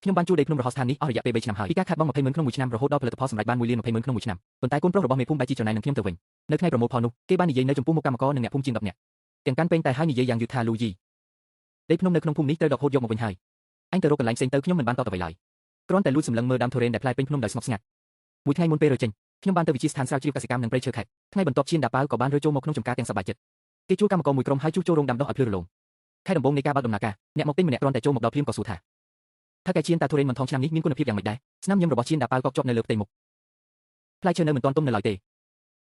ខ្ញុំបានជួលដីភ្នំរហស្ថាននេះអស់រយៈពេល3ឆ្នាំហើយពីការខាតបង់20ម៉ឺនក្នុងមួយឆ្នាំរហូតដល់ផលិតផលសម្រេចបាន1លាន20ម៉ឺនក្នុងមួយឆ្នាំប៉ុន្តែកូនប្រុសរបស់មេភូមិបែរជាច្រណែននឹងខ្ញុំទៅវិញនៅថ្ងៃប្រមូលផលនោះគេបាននិយាយនៅចំពោះមុខកម្មករនិងអ្នកភូមិជាង10នាក់ទាំងកាន់ពេញតែហើយនិយាយយ៉ាងយឺតថាលូយីដីភ្នំនៅក្នុងភូមិនេះត្រូវដកហូតយកមកវិញហើយអញទៅរកកន្លែងផ្សេងទៅខ្ញុំមិនបានតបទៅអ្វីឡើយគ្រាន់តែលួចសម្លឹងមើលដើមធូរ៉េនដែលផ្លែពេញភ្នំដោយស្ងប់ស្ងាត់មួយថ្ងៃមុនពេលរើចេញខ្ញុំបានទៅវិទ្យាស្ថានស្រាវជ្រាវកសិកម្មនិងព្រៃឈើខេត្តថ្ងៃបន្ទាប់ឈៀនដាប៉ាវក៏បានរើចូលមកក្នុងចំការទាំងសប្បាយចិត្តគេជួលកម្មករមួយក្រុមហើយជួសជុលរោងដាំដុះឲ្យភ្លឺរលោងខែដំបូងនៃការបើកដំណើរការអ្នកមកទិញម្នាក់គ្រាន់តែចូលមកដល់ភ្លាមក៏សួរថាថាកែឈៀនតាធូរ៉េនមិនថងឆ្នាំនេះមានគុណភាពយ៉ាងម៉េចដែរស្នាមញញឹមរបស់ឈៀនដាប៉ាវកប់ជាប់នៅលើផ្ទៃមុខផ្លែឈើនៅមិនទាន់ទុំនៅឡើយទេ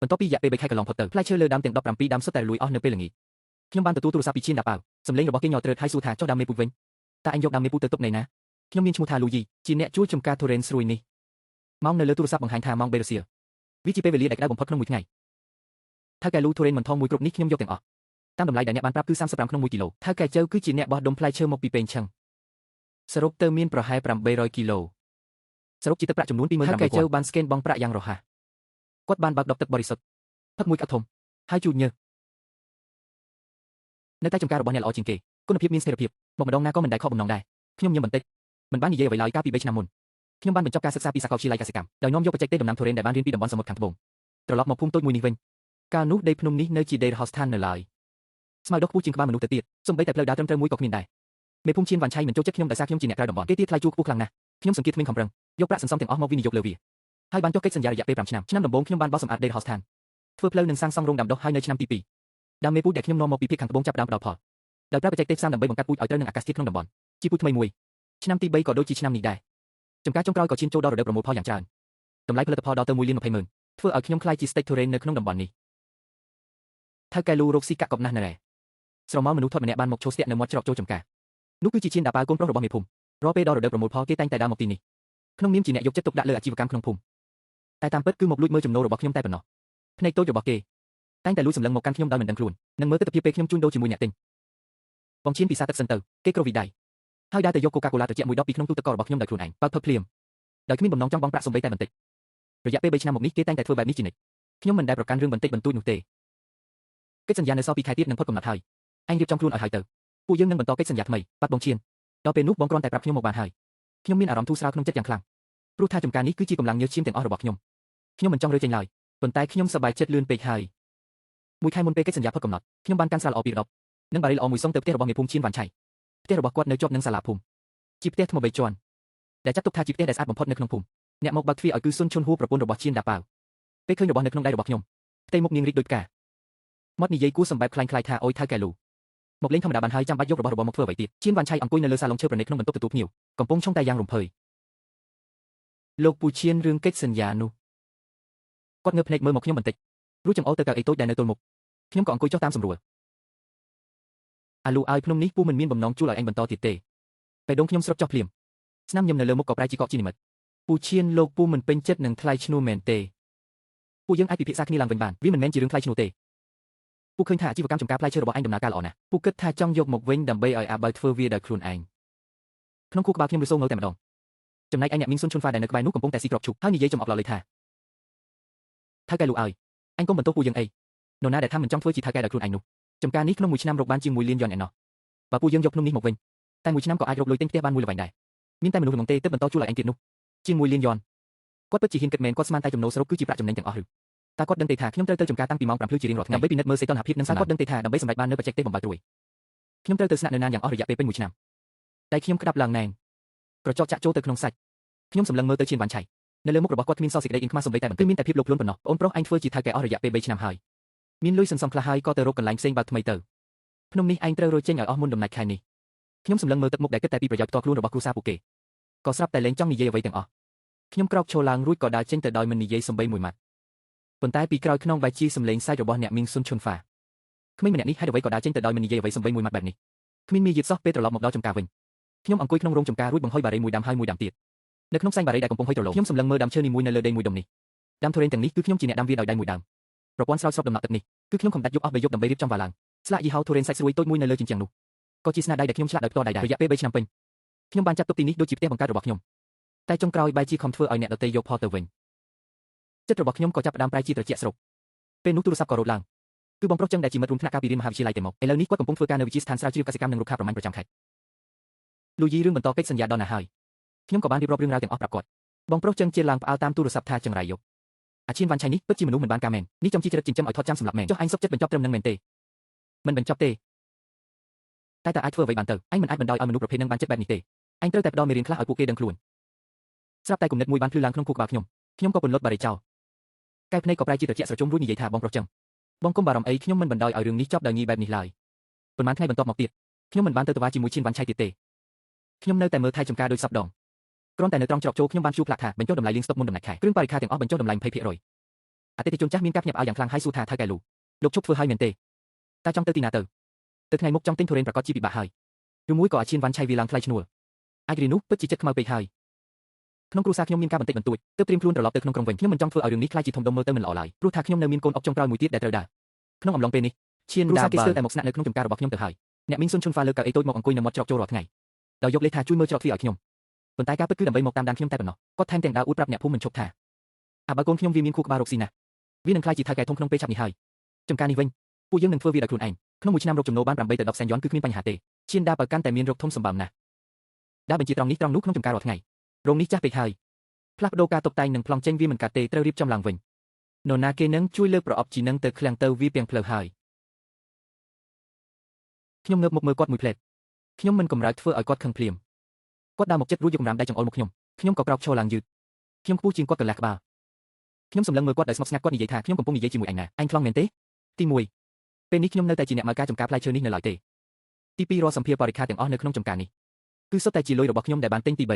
បន្ទាប់ពីរយៈពេល3ខែកន្លងផុតទៅផ្លែឈើលើដើមទាំង17ដើមសុទ្ធតែរលួយអស់នៅពេលល្ងាចខ្ញុំបានទទួលទូរស័ព្ទពីឈៀនដាប៉ាវសំឡេងរបស់គេញ័រត្រើតហើយសួរថាចុះដើមមេពូជវិញតើអញយកដើមមេពូជទៅទុកនៅណាខ្ញុំមានឈ្មោះថាលូយីជាអ្នកជួលចំការធូរ៉េនស្រួយនេះម៉ោងនៅលើទូរស័ព្ទបង្ហាញថាម៉ោង3រសៀលវាជាពេលវេលាដែលក្តៅបំផុតក្នុងមួយថ្ងៃថៅកែលូធូរ៉េនមិនថងមួយគ្រប់នេះខ្ញុំយកទាំងអស់តាមតម្លៃដែលអ្នកបានប្រាប់គឺ35ក្នុង1គីឡូថៅកែជើគឺជាអ្នកបោះដុំផ្លែឈើមកពីពេញឆឹងសរុបទៅមានប្រហែល800គីឡូសរុបជាទឹកប្រាក់ចំនួន28000ថៅកែជើបានស្កេនបង់ប្រាក់យ៉ាងរហ័សគាត់បានបើកដបទឹកបរិសុទ្ធផឹកមួយកាក់ធំហើយជូតញើសនៅតែចំការរបស់អ្នកល្អជាងគេគុណភាពមានស្ថិរភាពមកម្ដងណាក៏មិនដែលខកបំណងដែរខ្ញុំញឹមបន្តិចមិនបាននិយាយអ្វីឡើយកាលពី3ឆ្នាំមុនខ្ញុំបានបញ្ចប់ការសិក្សាពីសាកលវិទ្យាល័យកសិកម្មដោយនាំយកបច្ចេកទេសដំណាំធូរ៉េនដែលបានរៀនពីតំបន់សមុទ្រខាងត្បូងត្រឡប់មកភូមិតូចមួយនេះវិញកាលនោះដីភ្នំនេះនៅជាដីរហស្ថាននៅឡើយស្មៅដុះខ្ពស់ជាងក្បាលមនុស្សទៅទៀតសូម្បីតែផ្លូវដើរត្រឹមត្រូវមួយក៏គ្មានដែរមេភូមិឈៀនវ៉ាន់ឆៃមិនចូលចិត្តខ្ញុំដោយសារខ្ញុំជាអ្នកក្រៅតំបន់គេទារថ្លៃជួលខ្ពស់ខ្លាំងណាស់ខ្ញុំសង្កេតគ្មានខំប្រឹងយកប្រាក់សន្សំទាំងអស់មកវិនិយោគលើវាហើយបានចុះកិច្ចសន្យារយៈពេល5ឆ្នាំដំបូងខ្ញុំបានបោះសម្អាតដីរហស្ថានធ្វើផ្លូវនិងសាងសង់រោងដាំដុះហើយនៅឆ្នាំទី2ដើមមេពូជដែលខ្ញុំនាំមកពីភាគខាងត្បូងចាប់ផ្ដើមផ្ដល់ផលដោយប្រើបច្ចេកទេសផ្សំដើម្បីបង្កាត់ពូជឲ្យត្រូវនឹងអាកាសធាតុក្នុងតំបន់ជាពូជថ្មីមួយឆ្នាំទី3ក៏ដូចជាឆ្នាំនេះដែរចំការចុងក្រោយក៏ឈានចូលដល់រដូវប្រមូលផលយ៉ាងច្រើនតម្លៃផលិតផលដល់ទៅ1លាន20ម៉ឺនធ្វើឲ្យខ្ញុំខ្លាចជាស្តេកធូរ៉េននៅក្នុងតំបន់នេះថៅកែលូរកស៊ីកាក់កប់ណាស់នៅរ៉េស្រមោលមនុស្សធាត់ម្នាក់បានមកឈោស្ទាក់នៅមាត់ច្រកចូលចំការនោះគឺជាឈៀនដាប៉ាវកូនប្រុសរបស់មេភូមិរាល់ពេលដល់រដូវប្រមូលផលគេតែងតែដើរមកទីនេះក្នុងនាមជាអ្នកយកចិត្តទុកដាក់លើអាជីវកម្មក្នុងភូមិតែតាមពិតគឺមកលួចមើលចំណូលរបស់ខ្ញុំតែប៉ុណ្ណោះភ្នែកតូចរបស់គេតែងតែលួចសម្លឹងមកកាន់ខ្ញុំដោយមិនដឹងខ្លួននិងមើលទិដ្ឋភាពពេលខ្ញុំជួញដូរជាមួយអ្នកទិញបងឈៀនពីសាទឹកសិនទៅគេក្រវីដៃហើយដើរទៅយកកូកាកូឡាត្រជាក់មួយដបពីក្នុងទូទឹកកករបស់ខ្ញុំដោយខ្លួនឯងបើកផឹកភ្លាមដោយគ្មានបំណងចង់បង់ប្រាក់សំបីតែបន្តិចរយៈពេល3ឆ្នាំមកនេះគេតែងតែធ្វើបែបនេះជានិច្ចខ្ញុំមិនដែលប្រកាន់រឿងបន្តិចបន្តួចនោះទេកិច្ចសន្យានៅសល់2ខែទៀតនឹងផុតកំណត់ហើយអញរៀបចំខ្លួនឲ្យហើយទៅពួកយើងនឹងបន្តកិច្ចសន្យាថ្មីបាត់បងឈៀនដល់ពេលនោះបងគ្រាន់តែប្រាប់ខ្ញុំមកបានហើយខ្ញុំមានអារម្មណ៍ធូរស្រាលក្នុងចិត្តយ៉ាងខ្លាំងព្រោះថាចំការនេះគឺជាកម្លាំងញើសឈាមទាំងអស់របស់ខ្ញុំមិនចង់រើចេញឡើយប៉ុន្តែខ្ញុំសប្បាយចិត្តលឿនពេកហើយមួយខែមុនពេលកិច្ចសន្យាផុតកំណត់ខ្ញុំបានកាន់ស្រាល្អពីរដបនិងបារីល្អមួយសុងទៅផ្ទះរបស់មេភូមិឈៀនវ៉ាន់ឆៃផ្ទះរបស់គាត់នៅជាប់នឹងសាលាភូមិជាផ្ទះថ្ម3ជាន់ដែលចាត់ទុកថាជាផ្ទះដែលស្អាតបំផុតនៅក្នុងភូមិអ្នកមកបើកទ្វារឲ្យគឺស៊ុនឈុនហួរប្រពន្ធរបស់ឈៀនដាប៉ាវពេលឃើញរបស់នៅក្នុងដៃរបស់ខ្ញុំផ្ទៃមុខនាងរីកដូចផ្កាមាត់និយាយគួរសម្បែបខ្លាំងខ្លាយថាអុយថៅកែលូមកលេងធម្មតាបានហើយចាំបាច់យករបស់មកធ្វើអ្វីទៀតឈៀនវ៉ាន់ឆៃអង្គុយនៅលើសាឡុងឈើប្រណិតក្នុងបន្ទប់ទទួលភ្ញៀវកំពុងឆុងតែយ៉ាងរំភើយលោកពូឈៀនរឿងកិច្ចសន្យានោះគាត់ងើបភ្នែកមើលមកខ្ញុំបន្តិចរួចចង្អុលទៅកៅអីតូចដែលនៅទល់មុខខ្ញុំក៏អង្គុយចុះតាមសម្រួលអាលូឲ្យភ្នំនេះពូមិនមានបំណងជួលឲ្យអញបន្តទៀតទេពេលដងខ្ញុំស្រុតចុះភ្លាមស្នាមញឹមនៅលើមុខក៏ប្រែជាកក់ជានិមិត្តពូឈៀនលោកពូមិនពេញចិត្តនឹងថ្លៃឈ្នួលមែនទេពូយើងអាចពិភាក្សាគ្នាឡើងវិញបានវាមិនមែនជារឿងថ្លៃឈ្នួលទេពូឃើញថាអាជីវកម្មចំការផ្លែឈើរបស់អញដំណើរការល្អណាស់ពូគិតថាចង់យកមកវិញដើម្បីឲ្យអាបើធ្វើវាដោយខ្លួនឯងក្នុងខួរក្បាលខ្ញុំរសោងងើតែម្ដងចំណែកឯអ្នកមីងស៊ុនឈុនហ្វាដែលនៅក្បែរនោះកំពុងតែស៊ីក្របឈូកហើយនិយាយចំអកឡលេថាថៅកែលូឲ្យអញកុំបន្ទោសពូយើងអីនរណាដែលថាមិនចង់ធ្វើជាថៅកែដោយខ្លួនឯងនោះចំការនេះក្នុងមួយឆ្នាំរកបានជាង1លានយ៉នឯណោះបើពូយើងយកភ្នំនេះមកវិញតែមួយឆ្នាំក៏អាចរកលុយទិញផ្ទះបានមួយល្វែងដែរមានតែមនុស្សក្នុងទេទើបបន្តជួលឲ្យអញទៀតនោះជាង1លានយ៉នគាត់ពិតជាហ៊ានគិតមែនគាត់ស្មានតែចំណូលសរុបគឺជាប្រាក់ចំណេញទាំងអស់ឬតើគាត់ដឹងទេថាខ្ញុំត្រូវទៅចំការតាំងពីម៉ោង5ភ្លឺជារៀងរាល់ថ្ងៃដើម្បីពិនិត្យមើលសីតុណ្ហភាពនិងសាគាត់ដឹងទេថាដើម្បីសម្រេចបាននូវបច្ចេកទេសបំបើកត្រួយខ្ញុំត្រូវទៅស្នាក់នៅណានយ៉ាងអស់រយៈពេលពេញមួយឆ្នាំតែខ្ញុំក្តាប់ឡើងណែនក្រចកចាក់ចូលទៅក្នុងសាច់ខ្ញុំសម្លឹងមើលទៅឈៀនវ៉ាន់ឆៃនៅលើមុខរបស់គាត់គ្មានសល់សេចក្តីអៀនខ្មាសសំបីតែបន្តិចមានតែភាពលោភលន់ប៉ុណ្ណោះបងប្រុសអញធ្វើជាថៅកែអស់រយៈពេល3ឆ្នាំហើយមានលុយសន្សំខ្លះហើយក៏ទៅរកកន្លែងផ្សេងបើកថ្មីទៅភ្នំនេះឯងត្រូវរកចេញឲ្យអស់មុនដំណាច់ខែនេះខ្ញុំសម្លឹងមើលទឹកមុខដែលគិតតែពីប្រយោជន៍ផ្ទាល់ខ្លួនរបស់គ្រួសារពួកគេក៏ស្រាប់តែលែងចង់និយាយអ្វីទាំងអស់ខ្ញុំក្រោកឈរឡើងរួចក៏ដើរចេញទៅដោយមិននិយាយសំបីមួយម៉ាត់ប៉ុន្តែពីក្រោយខ្នងបែជាសម្លេងសាច់របស់អ្នកមីងស៊ុនឈុនហ្វាក្មេងម្នាក់នេះហេតុអ្វីក៏ដើរចេញទៅដោយមិននិយាយអ្វីសំបីមួយម៉ាត់បែបនេះគ្មានមារយាទសោះពេលត្រឡប់មកដល់ចំការវិញខ្ញុំអង្គុយក្នុងរោងចំការរួចបង្ហុយបារីមួយដាំហើយមួយដាំទៀតនៅក្នុងផ្សែងបារីដែលកំពុងហុយត្រឡប់ខ្ញុំសម្លឹងមើលដាំឈើនីមួយនៅលើដីមួយដុំនេះដាំធូរ៉េនទាំងនេះគឺខ្ញុំជាអ្នកដាំវាដោយដៃមួយដើមប្រព័ន្ធស្រោចស្រពដំណក់ទឹកនេះគឺខ្ញុំខំដាច់យកអស់បីយប់ដើម្បីរៀបចំវ៉ាឡើងស្លាកយីហោធូរ៉េនសាច់ស្រួយតូចមួយនៅលើជញ្ជាំងនោះក៏ជាស្នាដៃដែលខ្ញុំឆ្លាក់ដោយផ្ទាល់ដៃដែររយៈពេល3ឆ្នាំពេញខ្ញុំបានចាត់ទុកទីនេះដូចជាផ្ទះបង្កើតរបស់ខ្ញុំតែចុងក្រោយបែជាខំធ្វើឲ្យអ្នកដទៃយកផលទៅវិញចិត្តរបស់ខ្ញុំក៏ចាប់ផ្ដើមប្រែជាត្រជាក់ស្រុកពេលនោះទូរស័ព្ទក៏រត់ឡើងគឺបងប្រុសចឹងដែលជាមិត្តរួមថ្នាក់កាលពីរៀនមហាវិទ្យាល័យតែមកឥឡូវនេះគាត់កំពុងធ្វើការនៅវិទ្យាស្ថានស្រាវជ្រាវកសិកម្មនិងរុក្ខាប្រមាញ់ប្រចាំខេត្តលូយីរឿងបន្តកិច្ចសន្យាដល់ណាហើយ ខ្ញុំក៏បានរៀបរាប់រឿងរ៉ាវទាំងអស់ប្រាប់គាត់បងប្រុសចឹងជាឡើងផ្អើលតាមទូរស័ព្ទថាចង្រៃយកអាឈៀនវ៉ាន់ឆៃនេះពិតជាមនុស្សមិនបានការមែននេះចំជីចរិតចិញ្ចឹមឲ្យថត់ចាំសម្លាប់មែនចុះឯងសុខចិត្តបញ្ចប់ត្រឹមនឹងមែនទេមិនបញ្ចប់ទេតែតើអាចធ្វើអ្វីបានទៅឯងមិនអាចបណ្ដោយឲ្យមនុស្សប្រភេទនឹងបានចិត្តបែបនេះទេឯងត្រូវតែផ្ដល់មេរៀនខ្លះឲ្យពួកគេដឹងខ្លួនស្រាប់តែគំនិតមួយបានភ្លឺឡើងក្នុងខួរក្បាលខ្ញុំក៏ពន្លត់បារីចោលកែវភ្នែកក៏ប្រែជាត្រជាក់ស្រជុំរួចនិយាយថាបងប្រុសចឹងបងកុំបារម្ភអីខ្ញុំមិនបណ្ដោយឲ្យរឿងនេះចប់ដោយងាយបែបនេះឡើយប៉ុន្មានថ្ងៃបន្ទាប់មកទៀតខ្ញុំមិនបានទៅតវ៉ាជាមួយឈៀនវ៉ាន់ឆៃទៀតទេខ្ញុំនៅតែមើលថែចំការដោយសពដងគ្រាន់តែនៅត្រង់ច្រកចូលខ្ញុំបានជួបផ្លាកថាបញ្ចុះតម្លៃលៀងស្តុកមុនដំណាច់ខែគ្រឿងបរិក្ខារទាំងអស់បញ្ចុះតម្លៃ 20% អតិថិជនចាស់មានការភ្ញាក់ផ្អើលយ៉ាងខ្លាំងហើយសួរថាថៅកែលូលោកជប់ធ្វើហើយមែនទេតើចង់ទៅទីណាទៅថ្ងៃមុខចង់ទិញទុរេនប្រកាសជាពិបាកហើយឬមួយក៏អាឈៀនវ៉ាន់ឆៃវាឡើងថ្លៃឈ្នួលអាចរីនោះពិតជាចិត្តខ្មៅពេកហើយក្នុងគ្រួសារខ្ញុំមានការបន្តិចបន្តួចទើបត្រៀមខ្លួនត្រឡប់ទៅក្នុងក្រុងវិញខ្ញុំមិនចង់ធ្វើឲ្យរឿងនេះខ្លាចជាធំដុំមើលទៅមិនល្អឡើយព្រោះថាខ្ញុំនៅមានកូនអុកចុងក្រោយមួយទៀតដែលត្រូវដើរក្នុងអំឡុងពេលនេះឈៀនដាគេស្ទើរតែមកស្នាក់នៅក្នុងចំការរបស់ខ្ញុំទៅហើយអ្នកមីងស៊ុនឈុនហ្វាលើកៅអីតូចមកអង្គុយនៅមាត់ច្រកចូលរាល់ថ្ងៃដោយយកលេខថាជួយមើលច្រកទ្វារឲ្យខ្ញុំប៉ុន្តែការពិតគឺដើម្បីមកតាមដានខ្ញុំតែប៉ុណ្ណោះគាត់ថែមទាំងដើរអួតប្រាប់អ្នកភូមិមិនឈប់ថាបើកូនខ្ញុំវាមានខួរក្បាលរកស៊ីណាស់វានឹងខ្លាចជាថៅកែធំក្នុងពេលឆាប់នេះហើយចំការនេះវិញពួកយើងនឹងធ្វើវាដោយខ្លួនឯងក្នុងមួយឆ្នាំរកចំណូលបាន8ទៅ10សែនយ៉នគឺគ្មានបញ្ហាទេឈៀនដាបើកាន់តែមានរកធំសម្បើមណាស់ដាបញ្ជាត្រង់នេះត្រង់នោះក្នុងចំការរាល់ថ្ងៃរោងនេះចាស់ពេកហើយផ្លាស់ប្ដូរការតុបតែងនិងប្លង់ចេញវាមិនកាត់ទេត្រូវរៀបចំឡើងវិញនរណាគេនឹងជួយលើកប្រអប់ជីនឹងទៅឃ្លាំងទៅវាពាំងផ្លូវហើយខ្ញុំងើបមកមើលគាត់មួយផ្លែតខ្ញុំមិនកម្រើកធ្វើឲ្យគាត់ខឹងភ្លាមគាត់ដើរមកជិតរួចយកកម្រាមដៃចង្អុលមកខ្ញុំក៏ក្រោកឈរឡើងយឺតខ្ញុំខ្ពស់ជាងគាត់កន្លះក្បាលខ្ញុំសម្លឹងមើលគាត់ដោយស្ងប់ស្ងាត់គាត់និយាយថាខ្ញុំកំពុងនិយាយជាមួយឯងណាឯងខ្លងមែនទេទី1ពេលនេះខ្ញុំនៅតែជាអ្នកមើលការចំការផ្លែឈើនេះនៅឡើយទេទី2រាល់សម្ភារបរិក្ខារទាំងអស់នៅក្នុងចំការនេះគឺសុទ្ធតែជាលុយរបស់ខ្ញុំដែលបានទិញទី3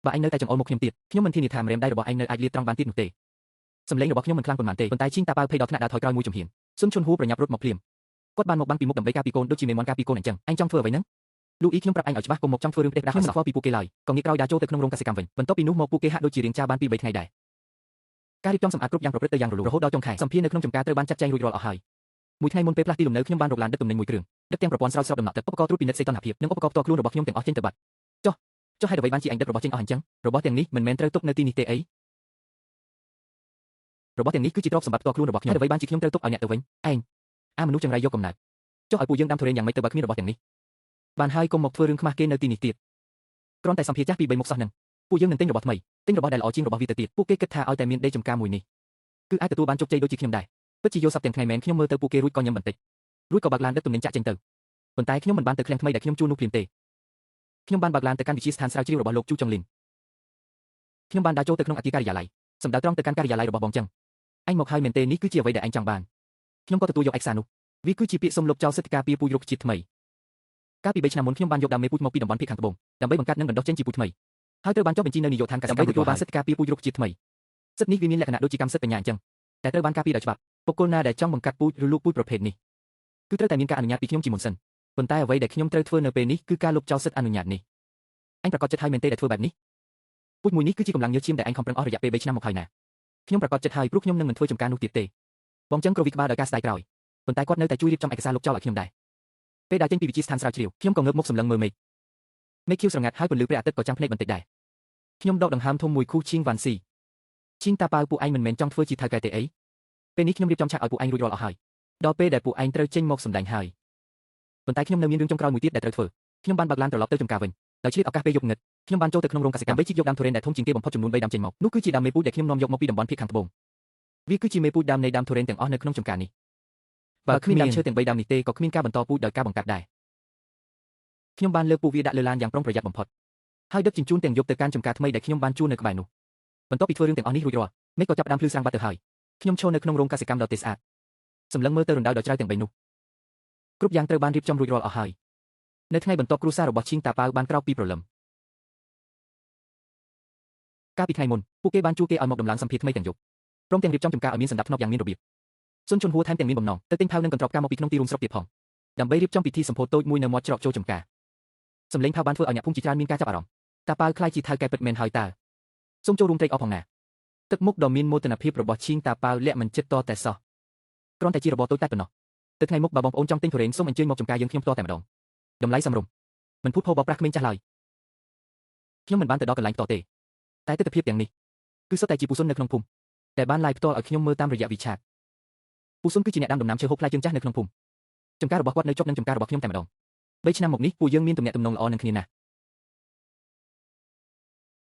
បើឯងនៅតែចង្អុលមកខ្ញុំទៀតខ្ញុំមិនធានាថាម្រាមដៃរបស់ឯងនៅអាចលាតត្រង់បានទៀតនោះទេសម្លេងរបស់ខ្ញុំមិនខ្លាំងប៉ុន្មានទេប៉ុន្តែជីងតាប៉ៅភ័យដល់ថ្នាក់ដើរថយក្រោយមួយជំហានស៊ុនឈុនហួរប្រញាប់រត់មកភ្លាមគាត់បានមកបាំងពីមុខដើម្បីការពីកូនដូចជាមេមន់ការពីកូនអញ្ចឹងឯងចង់ធ្វើអ្វីហ្នឹងលូអ៊ីខ្ញុំប្រាប់ឯងឲ្យច្បាស់កុំមកចង់ធ្វើរឿងផ្ដេសផ្ដាស់ខ្ញុំមិនខ្វល់ពីពួកគេឡើយក៏ងាកក្រោយដើរចូលទៅក្នុងរោងកសិកម្មវិញបន្ទាប់ពីនោះមកពួកគេហាក់ដូចជារៀងចាបានពី3ថ្ងៃដែរការរៀបចំសម្អាតគ្រប់យ៉ាងប្រព្រឹត្តទៅយ៉ាងរលូនរហូតដល់ចុងខែសម្ភារនៅក្នុងចំការត្រូវបានចាត់ចែងរួចរាល់អស់ហើយមួយថ្ងៃមុនពេលផ្លាស់ទីលំនៅខ្ញុំបានរកឡានដឹកទំនិញមួយគ្រឿងដឹកទាំងប្រព័ន្ធស្រោចស្រពដំណក់ទឹកឧបករណ៍ត្រួតពិនិត្យសីតុណ្ហភាពនិងឧបករណ៍ផ្ទាល់ខ្លួនរបស់ខ្ញុំទាំងអស់ចេញទៅបាត់ចុះហេតុអ្វីបានជាឯងដឹករបស់ចេញអស់អញ្ចឹងរបស់ទាំងនេះមិនមែនត្រូវទុកនៅទីនេះទេអីរបស់ទាំងនេះគឺជាទ្រព្យសម្បត្តិផ្ទាល់ខ្លួនរបស់ខ្ញុំហេតុអ្វីបានជាខ្ញុំត្រូវទុកឲ្យអ្នកទៅវិញឯងមនុស្សចង្រៃយកកំណើតចុះឲ្យពួកយើងដាំទុរេនយ៉ាងម៉េចទៅបើគ្មានរបស់ទាំងនេះបានហើយកុំមកធ្វើរឿងខ្មាស់គេនៅទីនេះទៀតគ្រាន់តែសម្ភារចាស់ពី3មុខសោះហ្នឹងពួកយើងនឹងទិញរបស់ថ្មីទិញរបស់ដែលល្អជាងរបស់វាទៅទៀតពួកគេគិតថាឲ្យតែមានដេកចំការមួយនេះគឺអាចទទួលបានជោគជ័យដូចជាខ្ញុំដែរពិតជាយកសັບទាំងថ្ងៃមែនខ្ញុំមើលទៅពួកគេរួចក៏ញឹមបន្តិចរួចក៏បើកឡានដឹកទំនិញចាក់ចេញទៅប៉ុន្តែខ្ញុំមិនបានទៅឃ្លាំងថ្មីដែលខ្ញុំជួលនោះភ្លាមទេខ្ញុំបានបើកឡានទៅកាន់វិទ្យាស្ថានស្រាវជ្រាវរបស់លោកជូចុងលីនខ្ញុំបានដើរចូលទៅក្នុងអធិការិយាល័យសម្ដៅត្រង់ទៅកាន់ការិយាល័យរបស់បងចឹងឯងមកហើយមែនទេនេះគឺជាអ្វីដែលឯងចង់បានខ្ញុំក៏ទទួលយកឯកសារនោះវាគឺជាពាក្យសុំលុបចោលសិទ្ធិការពារពូជរុក្ខជាតិថ្មីកាលពី3ឆ្នាំមុនខ្ញុំបានយកដើមមេពូជមកពីតំបន់ភាគខាងត្បូងដើម្បីបង្កើតនិងបណ្ដុះចេញជាពូជថ្មីហើយត្រូវបានចុះបញ្ជីនៅនាយកដ្ឋានកសិកម្មទទួលបានសិទ្ធិការពារពូជរុក្ខជាតិថ្មីសិទ្ធិនេះវាមានលក្ខណៈដូចជាកម្មសិទ្ធិបញ្ញាអញ្ចឹងតែត្រូវបានការពារដោយច្បាប់បុគ្គលណាដែលចង់បង្កាត់ពូជឬលូកពូជប្រភេទនេះគឺត្រូវតែមានការអនុញ្ញាតពីខ្ញុំជាមុនសិនប៉ុន្តែអ្វីដែលខ្ញុំត្រូវធ្វើនៅពេលនេះគឺការលុបចោលសិទ្ធិអនុញ្ញាតនេះអញប្រកាសចិត្តហើយមែនទេដែលធ្វើបែបនេះពូជមួយនេះគឺជាកម្លាំងញើសឈាមដែលអញខំប្រឹងអស់រយៈពេល3ឆ្នាំមកហើយណាខ្ញុំប្រកាសចិត្តហើយព្រោះខ្ញុំនឹងមិនធ្វើចំការនោះទៀតទេបងចឹងក៏វិក្បាលដោយការស្ដាយក្រោយប៉ុន្តែគាត់នៅតែជួយរៀបចំឯកសារលុបចោលឲ្យខ្ញុំដែរពេលដើរចេញពីវិទ្យាស្ថានស្រាវជ្រាវខ្ញុំក៏ងើបមុខសម្លឹងមើលមេឃខៀវស្រងាត់ហើយពន្លឺព្រះអាទិត្យក៏ចាំងភ្នែកបន្តិចដែរខ្ញុំដកដង្ហើមធំមួយខូឈីងវ៉ាន់ស៊ីឈីងតាប៉ៅពួកឯងមិនមែនចង់ធ្វើជាថៅកែទេអីពេលនេះខ្ញុំរៀបចំឆាកឲ្យពួកឯងរួចរាល់អស់ហើយដល់ពេលដែលពួកឯងត្រូវចេញមកសម្ដែងហើយប៉ុន្តែខ្ញុំនៅមានរឿងចុងក្រោយមួយទៀតដែលត្រូវធ្វើខ្ញុំបានបើកឡានត្រឡប់ទៅចំការវិញដោយឆ្លៀតឱកាសពេលយប់ងឹតខ្ញុំបានចូលទៅក្នុងរោងកសិកម្មបីជីកយកដើមទុរេនដែលធំជាងគេបំផុតចំនួន3ដើមចេញមកនោះគឺជាដើមមេពូជដែលខ្ញុំនាំយកមកពីតំបន់ភាគខាងត្បូងវាគឺជាមេពូជដើមនៃដើមទុរេនទាំងអស់នៅក្នុងចំការនេះបើគ្មានដើមឈើទាំង3ដើមនេះទេក៏គ្មានការបន្តពូជដោយការបង្កាត់ដែរខ្ញុំបានលើកពួកវាដាក់លើឡានយ៉ាងប្រុងប្រយ័ត្នបំផុតហើយដឹកជញ្ជូនទាំងយប់ទៅកាន់ចំការថ្មីដែលខ្ញុំបានជួលនៅក្បែរនោះបន្ទាប់ពីធ្វើរឿងទាំងអស់នេះរួចរាល់មេឃក៏ចាប់ផ្ដើមភ្លឺស្រាំងបាត់ទៅហើយខ្ញុំឈរនៅក្នុងរោងកសិកម្មដ៏ទេស្អាតសម្លឹងមើលទៅរណ្ដៅដ៏ជ្រៅទាំង3នោះគ្រប់យ៉ាងត្រូវបានរៀបចំរួចរាល់អស់ហើយនៅថ្ងៃបន្ទាប់គ្រួសាររបស់ឈីងតាប៉ៅបានក្រោកពីព្រលឹមកាលពីថ្ងៃមុនពួកគេបានជួគេឲ្យមកដំឡើងសម្ភារថ្មីទាំងយប់ព្រមទាំងរៀបចំចំការឲ្យមានសណ្ដាប់ធ្នាប់យ៉ាងមានរបៀបស៊ុនជុនហួរថែមទាំងមានបំណងទៅទិញផៅនិងកន្ត្រកការមកពីក្នុងទីរួមស្រុកទៀតផងដើម្បីរៀបចំពិធីសម្ពោធតូចមួយនៅមាត់ច្រកចូលចំការសម្លេងផៅបានធ្វើឲ្យអ្នកភូមិជាច្រើនមានការចាប់អារម្មណ៍តាប៉ៅខ្លាចជាថៅកែពិតមែនហើយតើសូមចូលរួមត្រេកអរផងណាទឹកមុខដ៏មានមោទនភាពរបស់ឈីងតាប៉ៅលាក់មិនចិត្តតតែសោះគ្រាន់តែជារបរតូចតែប៉ុណ្ណោះទៅថ្ងៃមុខបើបងប្អូនចង់ទិញទុរេនសូមអញ្ជើញមកចំការយើងខ្ញុំផ្ទាល់តែម្ដងតម្លៃសមរម្យមិនភូតភរបោកប្រាស់ក្មេងចាស់ឡើយខ្ញុំមិនបានទៅដល់កន្លែងផ្ទាល់ទេតែទស្សនវិជ្ជាទាំងនេះគឺសុទ្ធតែជាពូស៊ុននៅក្នុងភូមិតែបានឡាយផ្ទាល់ឲ្យខ្ញុំមើលតាមរយៈវិឆាតពូស៊ុនគឺជាអ្នកដាំដំណាំឈើហូបផ្លែជើងចាស់នៅក្នុងភូមិចំការរបស់គាត់នៅជាប់នឹងចំការរបស់ខ្ញុំតែម្ដង3ឆ្នាំមកនេះពួកយើងមានទំនាក់ទំនងល្អនឹងគ្នាណាស់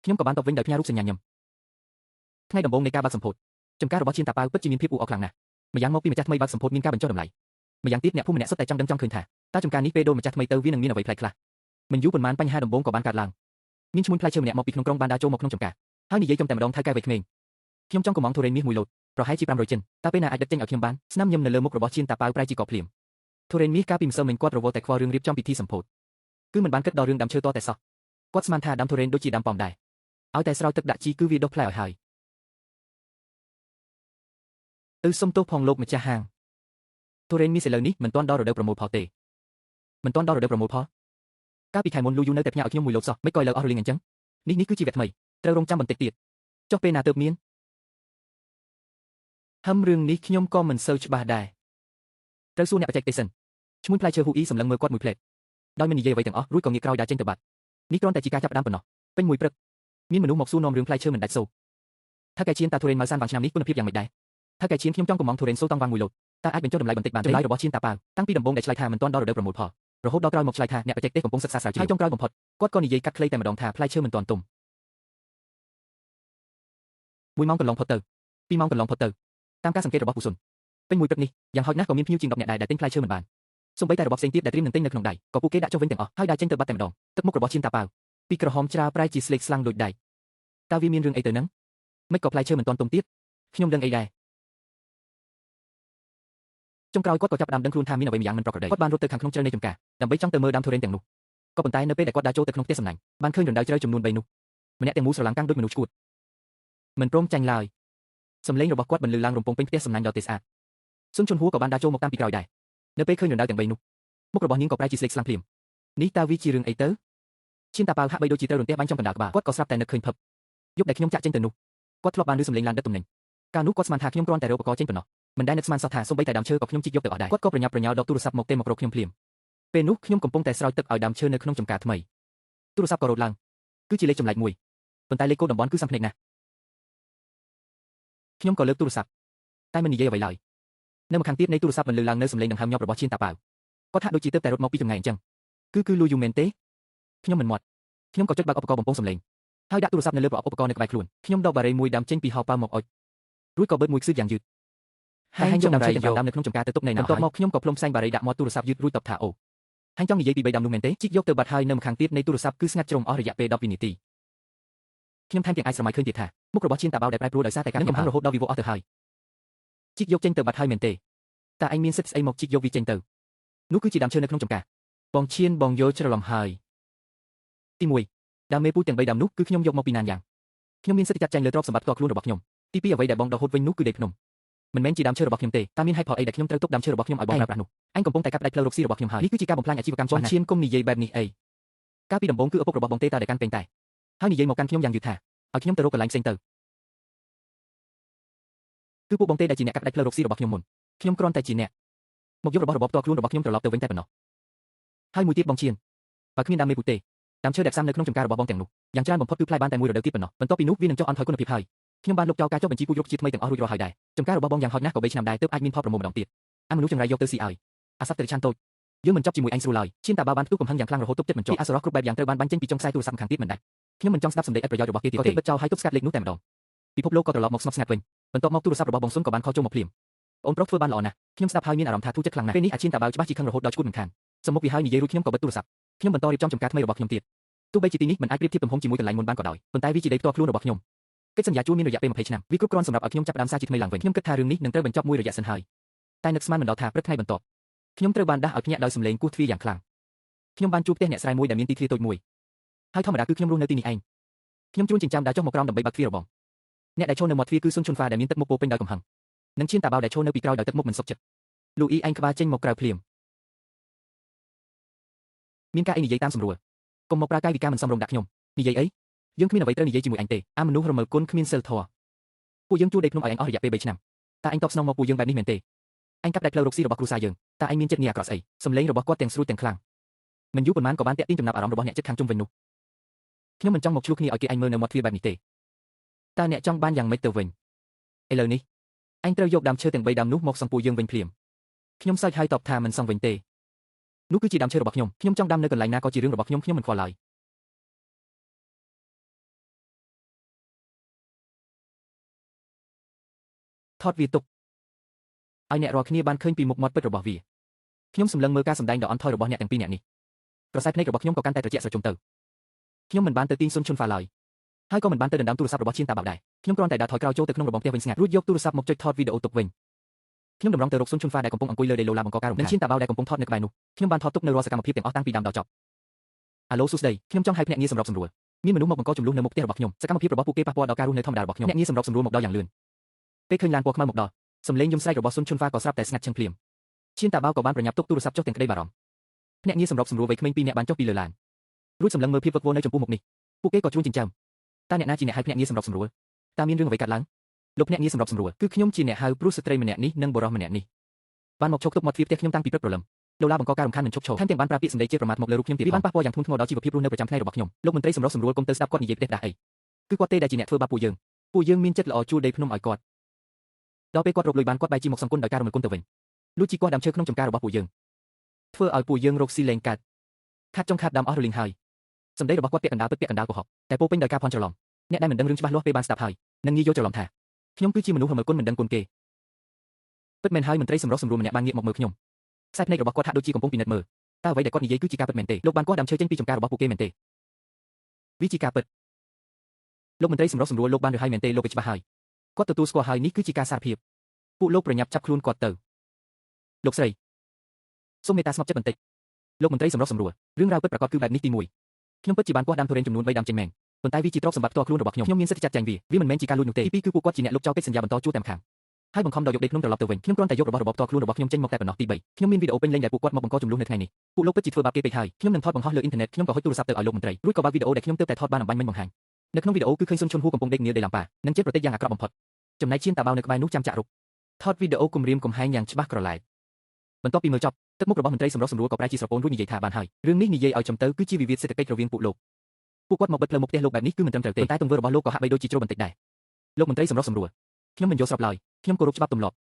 ខ្ញុំក៏បានតបវិញដោយផ្ញើរូបសញ្ញាញឹមថ្ងៃដំបូងនៃការបើកសម្ពោធចំការរបស់ឈៀនតាប៉ាវពិតជាមានភាពអ៊ូអរខ្លាំងណាស់ម្យ៉ាងមកពីម្ចាស់ថ្មីបើកសម្ពោធមានការបញ្ចុះតម្លៃម្យ៉ាងទៀតអ្នកភូមិម្នាក់សុទ្ធតែចង់ដឹងចង់ឃើញថាតើចំការនេះពេលដូរម្ចាស់ថ្មីទៅវានឹងមានអ្វីប្លែកខ្លះមិនយូរប៉ុន្មានបញ្ហាដំបូងក៏បានកើតឡើងមានឈ្មោះផ្លែឈើម្នាក់មកពីក្នុងក្រុងបានដើរចូលមកក្នុងចំការហើយនិយាយចំតែម្ដងថៅកែវ័យក្មេងខ្ញុំចង់កំងធូរ៉េនមាសមួយលោតប្រហែលជា500ចិនតើពេលណាអាចដឹកចេញឲ្យខ្ញុំបានស្នាមញឹមនៅលើមុខរបស់ឈៀនតាប៉ាវប្រែជាកកភ្លាមធូរ៉េនមាសកាលពីម្សិលមិញគាត់រវល់តែខ្វល់រឿងរៀបចំពិធីសម្ពោធគឺមិនបានគិតដល់រឿងដាំឈើតតែសោះគាត់ស្មានថាដាំធូរ៉េនដូចជាដាំប៉ោមដែរឲ្យតែស្រោចទឹកដាក់ជីគឺវាដុះផ្លែឲ្យហើយសុំទោសផងលោកម្ចាស់ហាងធូរ៉េនមាសឥឡូវនេះមិនទាន់ដល់រដូវប្រមូលផលទេមិនទាន់ដល់រដូវប្រមូលផលកាលពីខែមុនលូយូនៅតែផ្ញើឲ្យខ្ញុំមួយលោតសោះមិនក៏ឥឡូវអស់រលីងអញ្ចឹងនេះគឺជាវគ្គថ្មីត្រូវរងចាំបន្តិចទៀតចុះពេលណាទើបមានរឿងនេះខ្ញុំក៏មិនសូវច្បាស់ដែរត្រូវសួរអ្នកបច្ចេកទេសសិនឈ្មោះផ្លែឈើហ៊ូអ៊ីសម្លឹងមើលគាត់មួយផ្លេតដោយមិននិយាយអ្វីទាំងអស់រួចក៏ងាកក្រោយដើរចេញទៅបាត់នេះគ្រាន់តែជាការចាប់ផ្ដើមប៉ុណ្ណោះពេញមួយព្រឹកមានមនុស្សមកសួរនាំរឿងផ្លែឈើមិនដាច់សូរថាកែឈៀនតាធូរ៉េនម៉ៅសានវ៉ាងឆ្នាំនេះគុណភាពយ៉ាងម៉េចដែរថាកែឈៀនខ្ញុំចង់កំងធូរ៉េនសូតង់វ៉ាងមួយលោតតើអាចបញ្ចុះតម្លៃបន្តិចបានចម្លើយរបស់ឈៀនតាប៉ាវតាំងពីដំបូងដែលឆ្លើយថាមិនទាន់ដល់រដូវប្រមូលផលរហូតដល់ក្រោយមកឆ្លើយថាអ្នកបច្ចេកទេសកំពុងសិក្សាស្រាវជ្រាវហើយចុងក្រោយបំផុតគាត់ក៏និយាយកាត់ខ្លីតែម្ដងថាផ្លែឈើមិនទាន់ទុំ1ម៉ោងកន្លងផុតទៅ2ម៉ោងកន្លងផុតទៅតាមការសង្កេតរបស់ពូស៊ុនពេញមួយព្រឹកនេះយ៉ាងហោចណាស់ក៏មានភ្ញៀវជាង10នាក់ដែរដែលទិញផ្លែឈើមិនបានសូម្បីតែរបស់ផ្សេងទៀតដែលត្រៀមនឹងទិញនៅក្នុងដៃក៏ពួកគេដាក់ចុះវិញទាំងអស់ហើយដើរចេញទៅបាត់តែម្ដងទឹកមុខរបស់ឈៀនតាប៉ាវពីក្រហមច្រាប្រែជាស្លេកស្លាំងដូចដែកតើវាមានរឿងអីទៅនឹងមិនក៏ផ្លែឈើមិនទាន់ទុំទៀតខ្ញុំដឹងអីដែរចុងក្រោយគាត់ក៏ចាប់ផ្ដើមដឹងខ្លួនថាមានអ្វីម្យ៉ាងមិនប្រក្រតីគាត់បានរត់ទៅខាងក្នុងជ្រៅនៃចំការដើម្បីចង់ទៅមើលដើមធូរ៉េនទាំងនោះក៏ប៉ុន្តែនៅពេលដែលគាត់ដើរចូលទៅក្នុងផ្ទះសំណាញ់បានឃើញរណ្ដៅជ្រៅចំនួន3នោះម្នាក់ទាំងមូលស្រឡាំងកាំងដូចមនុស្សឈួតមិនព្រមចាញ់ឡើយសំឡេងរបស់គាត់បន្លឺឡើងរំពងពេញផ្ទះសំណាញ់ដ៏ទេស្អាតស៊ុនជុនហួរក៏បានដើរចូលមកតាមពីក្រោយដែរនៅពេលឃើញរណ្ដៅទាំង3នោះមុខរបស់នាងក៏ប្រែជាស្លេកស្លាំងភ្លាមនេះតើវាជារឿងអីទៅឈៀនតាប៉ាវហាក់បីដូចជាត្រូវរន្ទះបាញ់ចំកណ្ដាលក្បាលគាត់ក៏ស្រាប់តែនឹកឃើញភពយប់ដែលខ្ញុំចាក់ចេញទៅនោះគាត់ធ្លាប់បានឮសំឡេងឡានដឹកទំនិញកាលនោះគាត់ស្មានថាខ្ញុំគ្រាន់តែរកឧបករណ៍ចេញប៉ុណ្ណោះមិនដែលនឹកស្មានសោះថាសូម្បីតែដើមឈើក៏ខ្ញុំជីកយកទៅអស់ដែរគាត់ក៏ប្រញាប់ប្រញាល់ដកទូរស័ព្ទមកទេមករកខ្ញុំភ្លាមពេលនោះខ្ញុំកំពុងតែស្រោចទឹកឲ្យដើមឈើនៅក្នុងចំការថ្មីទូរស័ព្ទក៏រត់ឡើងគឺជាលេខចម្លែកមួយប៉ុន្តែលេខកូដតំបន់គឺសំភ្នែកណាស់ខ្ញុំក៏លើកទូរស័ព្ទតែមិននិយាយអ្វីឡើយនៅម្ខាងទៀតនៃទូរស័ព្ទបន្លឺឡើងនៅសំឡេងដង្ហើមញាប់របស់ឈៀនតាប៉ាវគាត់ហាក់ដូចជាទើបតែរត់មកពីចម្ងាយអញ្ចឹងគឺលូយូមែនទេខ្ញុំមិនមាត់ខ្ញុំក៏ចុចបើកឧបករណ៍បំពងសំឡេងហើយដាក់ទូរស័ព្ទនៅលើប្រអប់ឧបករណ៍នៅក្បែរខ្លួនខ្ញុំដកបារីមួយដាំចេញពីហោប៉ៅមកអុចរួចក៏បឺតមួយខ្សឹកយ៉ាងយឺតហើយចង់ដាំឈើទាំងដាំនៅក្នុងចំការទៅទុកនៅណាបន្ទាប់មកខ្ញុំក៏ផ្លុំផ្សែងបារីដាក់មាត់ទូរស័ព្ទយឺតរួចតបថាអូហើយចង់និយាយពី3ដាំនោះមែនទេជីកយកទៅបាត់ហើយនៅម្ខាងទៀតនៃទូរស័ព្ទគឺស្ងាត់ជ្រុំអស់រយៈពេល12នាទីខ្ញុំថែមទាំងអាចស្រមៃឃើញទៀតថាមុខរបស់ឈៀនតាប៉ាវដែលប្រែប្រួលដោយសារតែការកំហឹងរហូតដល់វិវត្តអស់ទៅហើយជីកយកចេញទៅបាត់ហើយមែនទេតើឯងមានសិទ្ធិស្អីមកជីកយកវាចេញទៅនោះគឺជាដើមឈើនៅក្នុងចំការបងឈៀនបងយល់ច្រឡំហើយទី1ដើមមេពូទាំង3ដើមនោះគឺខ្ញុំយកមកពីណានយ៉ាងខ្ញុំមានសិទ្ធិចាត់ចែងលើទ្រព្យសម្បត្តិផ្ទាល់ខ្លួនរបស់ខ្ញុំទី2អ្វីដែលបងដកហូតវិញនោះគឺដីភ្នំមិនមែនជាដើមឈើរបស់ខ្ញុំទេតើមានហេតុផលអីដែលខ្ញុំត្រូវទុកដើមឈើរបស់ខ្ញុំឲ្យបងប្រើប្រាស់នោះអញកំពុងតែកាប់ផ្ដាច់ផ្លូវរកស៊ីរបស់ខ្ញុំហើយនេះគឺជាការបំផ្លាញអាជីវកម្មចុះឈៀនគុំនិយាយបែបនេះអីកាលពីដំបូងគឺឪពុករបស់បងទេតើដែលកាន់ពេញតែហើយនិយាយមកកាន់ខ្ញុំយ៉ាងយឺតថាឲ្យខ្ញុំទៅរកកន្លែងផ្សេងទៅគឺពួកបងទេដែលជាអ្នកកាប់ផ្ដាច់ផ្លូវរកស៊ីរបស់ខ្ញុំមុនខ្ញុំគ្រាន់តែជាអ្នកមកយករបស់របរផ្ទាល់ខ្លួនរបស់ខ្ញុំត្រឡប់ទៅវិញតែប៉ុណ្ណោះហើយមួយទៀតបងឈៀនបើគ្មានដើមមេពូទេដើមឈើដែលផ្សាំនៅក្នុងចំការរបស់បងទាំងនោះយ៉ាងច្រើនបំផុតគឺផ្លែបានតែមួយរដូវទៀតប៉ុណ្ណោះបន្ទាប់ពីនោះវានឹងចុះអន់ថយគុណភាពហើយខ្ញុំបានលុបចោលការចុះបញ្ជីពូជរុក្ខជាតិថ្មីទាំងអស់រួចរាល់ហើយដែរចំការរបស់បងយ៉ាងហោចណាស់ក៏3ឆ្នាំដែរទើបអាចមានផលប្រមូលម្ដងទៀតមនុស្សចង្រៃយកទៅស៊ីឲ្យអាសត្វតិរច្ឆានតូចយើងមិនចប់ជាមួយឯងស្រួលឡើយឈៀនតាប៉ាវបានផ្ទុះកំហឹងយ៉ាងខ្លាំងរហូតទប់ចិត្តមិនជាប់អសរោះគ្រប់បែបយ៉ាងត្រូវបានបាញ់ចេញពីចុងខ្សែទូរស័ព្ទខាងទៀតមិនដាច់ខ្ញុំមិនចង់ស្ដាប់សម្ដីឥតប្រយោជន៍របស់គេទៀតទេបិទចោលហើយទប់ស្កាត់លេខនោះតែម្ដងពិភពលោកក៏ត្រឡប់មកស្ងប់ស្ងាត់វិញបន្ទាប់មកទូរស័ព្ទរបស់បងស៊ុនក៏បានខលចូលមកភ្លាមអូនប្រុសធ្វើបានល្អណាស់ខ្ញុំស្ដាប់ហើយមានអារម្មណ៍ថាធូរចិត្តខ្លាំងណាស់ពេលនេះអាឈៀនតាប៉ាវច្បាស់ជាខឹងរហូតដល់ឈួតមិនខានសមុខពីហើយនិយាយរួចខ្ញុំក៏បិទទូរស័ព្ទខ្ញុំបន្តរៀបចំចំការថ្មីរបស់ខ្ញុំទៀតទោះបីជាទីនេះមិនអាចប្រៀបធៀបទំហំជាមួយកន្លែងមុនបានក៏ដោយប៉ុន្តែវាជាដីផ្ទាល់ខ្លួនរបស់ខ្ញុំកិច្ចសន្យាជួលមានរយៈពេល20ឆ្នាំវាគ្រប់គ្រាន់សម្រាប់ឲ្យខ្ញុំចាប់ផ្ដើមសារជាថ្មីឡើងវិញខ្ញុំគិតថារឿងនេះនឹងត្រូវបញ្ចប់មួយរយៈសិនហើយតែនឹកស្មានមិនដល់ថាព្រឹកថ្ងៃបន្ទាប់ខ្ញុំត្រូវបានដាស់ឲ្យភ្ញាក់ដោយសម្លេងគោះទ្វារយ៉ាងខ្លាំងខ្ញុំបានជួបផ្ទះអ្នកស្រែមួយដែលមានទីធ្លាតូចមួយហើយធម្មតាគឺខ្ញុំរស់នៅទីនេះឯងខ្ញុំជួនចិញ្ចាំដើរចុះមកក្រោមដើម្បីបើកទ្វាររបងអ្នកដែលឈរនៅមាត់ទ្វារគឺស៊ុនឈុនហ្វាដែលមានទឹកមុខពោពេញដោយកំហឹងនិងឈៀនតាប៉ាវដែលឈរនៅពីក្រោយដោយទឹកមុខមិនសុខចិត្តលូអ៊ីឯងក្បាលចេញមកក្រៅភ្លាមមានការអីនិយាយតាមសម្រួលកុំមកប្រើកាយវិការមិនសមរម្យដាក់ខ្ញុំនិយាយអីយើងគ្មានអ្វីត្រូវនិយាយជាមួយអញទេមនុស្សរមើលគុណគ្មានសិលធម៌ពួកយើងជួលដីភ្នំឲ្យអញអស់រយៈពេល3ឆ្នាំតើអញតបស្នងមកពួកយើងបែបនេះមែនទេអញកាប់ដាច់ផ្លូវរកស៊ីរបស់គ្រួសារយើងតើអញមានចិត្តនេះអាក្រក់ស្អីសម្លេងរបស់គាត់ទាំងស្រួយទាំងខ្លាំងមិនយូរប៉ុន្មានក៏បានតាក់ទាញចំណាប់អារម្មណ៍របស់អ្នកជិតខាងជុំវិញនោះខ្ញុំមិនចង់មកឆ្លោះគ្នាឲ្យគេអញមើលនៅមាត់ទ្វារបែបនេះទេតើអ្នកចង់បានយ៉ាងម៉េចទៅវិញឥឡូវនេះអញត្រូវយកដើមឈើទាំង3ដើមនោះមកសង់ពួកយើងវិញភ្លាមខ្ញុំសើចហើយតបថាមិនសង់វិញទេនោះគឺជាដើមឈើរបស់ខ្ញុំចង់ដាំនៅកន្លែងណាក៏ជារឿងរបស់ខ្ញុំមិនខ្វល់ឡើយ ថតវាទុកឲ្យអ្នករាល់គ្នាបានឃើញពីមុខមាត់ពិតរបស់វាខ្ញុំសម្លឹងមើលការសម្ដែងដ៏អន់ថយរបស់អ្នកទាំងពីរនាក់នេះក្រសែភ្នែករបស់ខ្ញុំក៏កាន់តែត្រជាក់ស្រជុំទៅខ្ញុំមិនបានទៅទាញស៊ុនឈុនហ្វាឡើយហើយក៏មិនបានទៅដណ្ដើមទូរស័ព្ទរបស់ឈៀនតាបាវដែរខ្ញុំគ្រាន់តែដើរថយក្រោយចូលទៅក្នុងរបងផ្ទះវិញស្ងាត់រួចយកទូរស័ព្ទមកចុចថតវីដេអូទុកវិញខ្ញុំតម្រង់ទៅរកស៊ុនឈុនហ្វាដែលកំពុងអង្គុយលើដីឡូឡាបង្កការរំខាននិងឈៀនតាបាវដែលកំពុងថតនៅក្បែរនោះខ្ញុំបានថតទុកនៅរាល់សកម្មភាពទាំងអស់តាំងពីដើមដល់ចប់អាឡូសួស្ដីខ្ញុំចង់ឲ្យភ្នាក់ងារសម្របសម្រួលមានមនុស្សមកបង្កចំនួននៅមុខផ្ទះរបស់ខ្ញុំសកម្មភាពរបស់ពួកគេប៉ះពាល់ដល់ការរស់នៅធម្មតារបស់ខ្ញុំភ្នាក់ងារសម្របសម្រួលមកដល់យ៉ាងលឿនពេលឃើញឡានពណ៌ខ្មៅមកដល់សំឡេងយំស្រែករបស់ស៊ុនឈុនហ្វាក៏ស្រាប់តែស្ងាត់ឈឹងភ្លាមឈៀនតាបាវក៏បានប្រញាប់ទុកទូរស័ព្ទចុះទាំងក្តីបារម្ភភ្នាក់ងារសម្របសម្រួលវ័យក្មេងពីរនាក់បានចុះពីលើឡានរួចសម្លឹងមើលភាពវឹកវរនៅចំពោះមុខនេះពួកគេក៏ជួនចិញ្ចើមតើអ្នកណាជាអ្នកហៅភ្នាក់ងារសម្របសម្រួលតើមានរឿងអ្វីកើតឡើងលោកភ្នាក់ងារសម្របសម្រួលគឺខ្ញុំជាអ្នកហៅព្រោះស្ត្រីម្នាក់នេះនិងបុរសម្នាក់នេះបានមកឈប់ទុកមាត់ទ្វារផ្ទះខ្ញុំតាំងពីព្រឹកព្រលឹមលោកឡាបង្កការរំខានមិនឈប់ឈរថែមទាំងបានប្រើពាក្យសម្ដីជាប្រមាថមកលើរូបខ្ញុំទៀតវាបានប៉ះពាល់យ៉ាងធ្ងន់ធ្ងរដល់ជីវភាពរស់នៅប្រចាំថ្ងៃរបស់ខ្ញុំលោកមន្ត្រីសម្របសម្រួលគុំទៅស្ដាប់គាត់និយាយផ្ទះដាស់អីគឺគាត់ទេដែលជាអ្នកធ្វើបាបពួកយើងមានចិត្តល្អជួលដីភ្នំឲ្យគាត់ដល់ពេលគាត់រកលុយបានគាត់បែរជាមកសង្គន់ដោយការរំលឹកគុណទៅវិញលុះជីគាត់ដើមឈើក្នុងចំការរបស់ពួកយើងធ្វើឲ្យពួកយើងរកស៊ីលែងកាត់ខាត់ចុងខាត់ដើមអស់រលីងហើយសម្ដីរបស់គាត់ពាក់កណ្ដាលពិតពាក់កណ្ដាលកុហកតែពោពេញដោយការភ័ន្តច្រឡំអ្នកដែលមិនដឹងរឿងច្បាស់លាស់ពេលបានស្ដាប់ហើយនឹងងាយយល់ច្រឡំថាខ្ញុំគឺជាមនុស្សហិម្មគុណមិនដឹងគុណគេពិតមែនហើយមន្ត្រីសម្រុះសម្រួលម្នាក់បានងាកមកមើលខ្ញុំខ្សែភ្នែករបស់គាត់ហាក់ដូចជាកំពុងពិនិត្យមើលតើអ្វីដែលគាត់និយាយគឺជាការពិតមែនទេលោកបានគាត់ដើមឈើចេញពីចំការរបស់ពួកគេមែនទេវាជាការពិតលោកមន្ត្រីសម្រុះសម្រួលលោកបានរើសហើយមែនទេលោកវាច្បាស់ហើយគាត់ទទួលស្គាល់ហើយនេះគឺជាការសារភាពពួកលោកប្រញាប់ចាប់ខ្លួនគាត់ទៅលោកស្រីសូមមេត្តាស្ងប់ចិត្តបន្តិចលោកមន្ត្រីសម្រុះសម្រួលរឿងរ៉ាវពិតប្រាកដគឺបែបនេះទី1ខ្ញុំពិតជាបានគាត់ដាំទុរេនចំនួន3ដាំចេញមែនប៉ុន្តែវាជាទ្រព្យសម្បត្តិផ្ទាល់ខ្លួនរបស់ខ្ញុំមានសិទ្ធិចាត់ចែងវាមិនមែនជាការលួចនោះទេទី2គឺពួកគាត់ជាអ្នកលុបចោលកិច្ចសន្យាបន្តជួលតែម្ខាងហើយបង្ខំដល់យកដីភ្នំត្រឡប់ទៅវិញខ្ញុំគ្រាន់តែយករបស់ផ្ទាល់ខ្លួនរបស់ខ្ញុំចេញមកតែប៉ុណ្ណោះទី3ខ្ញុំមានវីដេអូពេញលេញដែលពួកគាត់មកបង្កចំនួននៅថ្ងៃនេះពួកលោកពិតជាធ្វើបាបគេពេកហើយខ្ញុំនឹងថតបង្ហោះលើអ៊ីនធឺណិតខ្ញុំក៏ហុចទូរស័ព្ទទៅឲ្យលោកមន្ត្រីរួចក៏បើកវីដេអូដែលខ្ញុំទើបតែថតបានអំបញ្ញមិញបង្ហាញនៅក្នុងវីដេអូគឺឃើញស៊ុនឈុនហ៊ូកំពុងដេកងាយដីឡាំប៉ានិងចិត្តប្រតិចយ៉ាងអាក្រក់បំផុតចំណែកឈៀនតាបាវនៅក្បែរនោះចាំចាក់រុកថតវីដេអូគំរាមកំហែងយ៉ាងច្បាស់ក្រឡែតបន្ទាប់ពីមើលចប់ទឹកមុខរបស់មន្ត្រីសម្រុះសម្រួលក៏ប្រែជាស្រពោនរួចនិយាយថាបានហើយរឿងនេះនិយាយឲ្យចំទៅគឺជាវិវាទសេដ្ឋកិច្ចរវាងពួកគាត់មកបិទផ្លូវមុខផ្ទះលោកបែបនេះគឺមិនត្រឹមត្រូវទេប៉ុន្តែទង្វើរបស់លោកក៏ហាក់បីដូចជាជ្រុលបន្តិចដែរលោកមន្ត្រីសម្រុះសម្រួលខ្ញុំមិនយល់ស្របឡើយខ្ញុំគោរពច្បាប់ទម្លាប់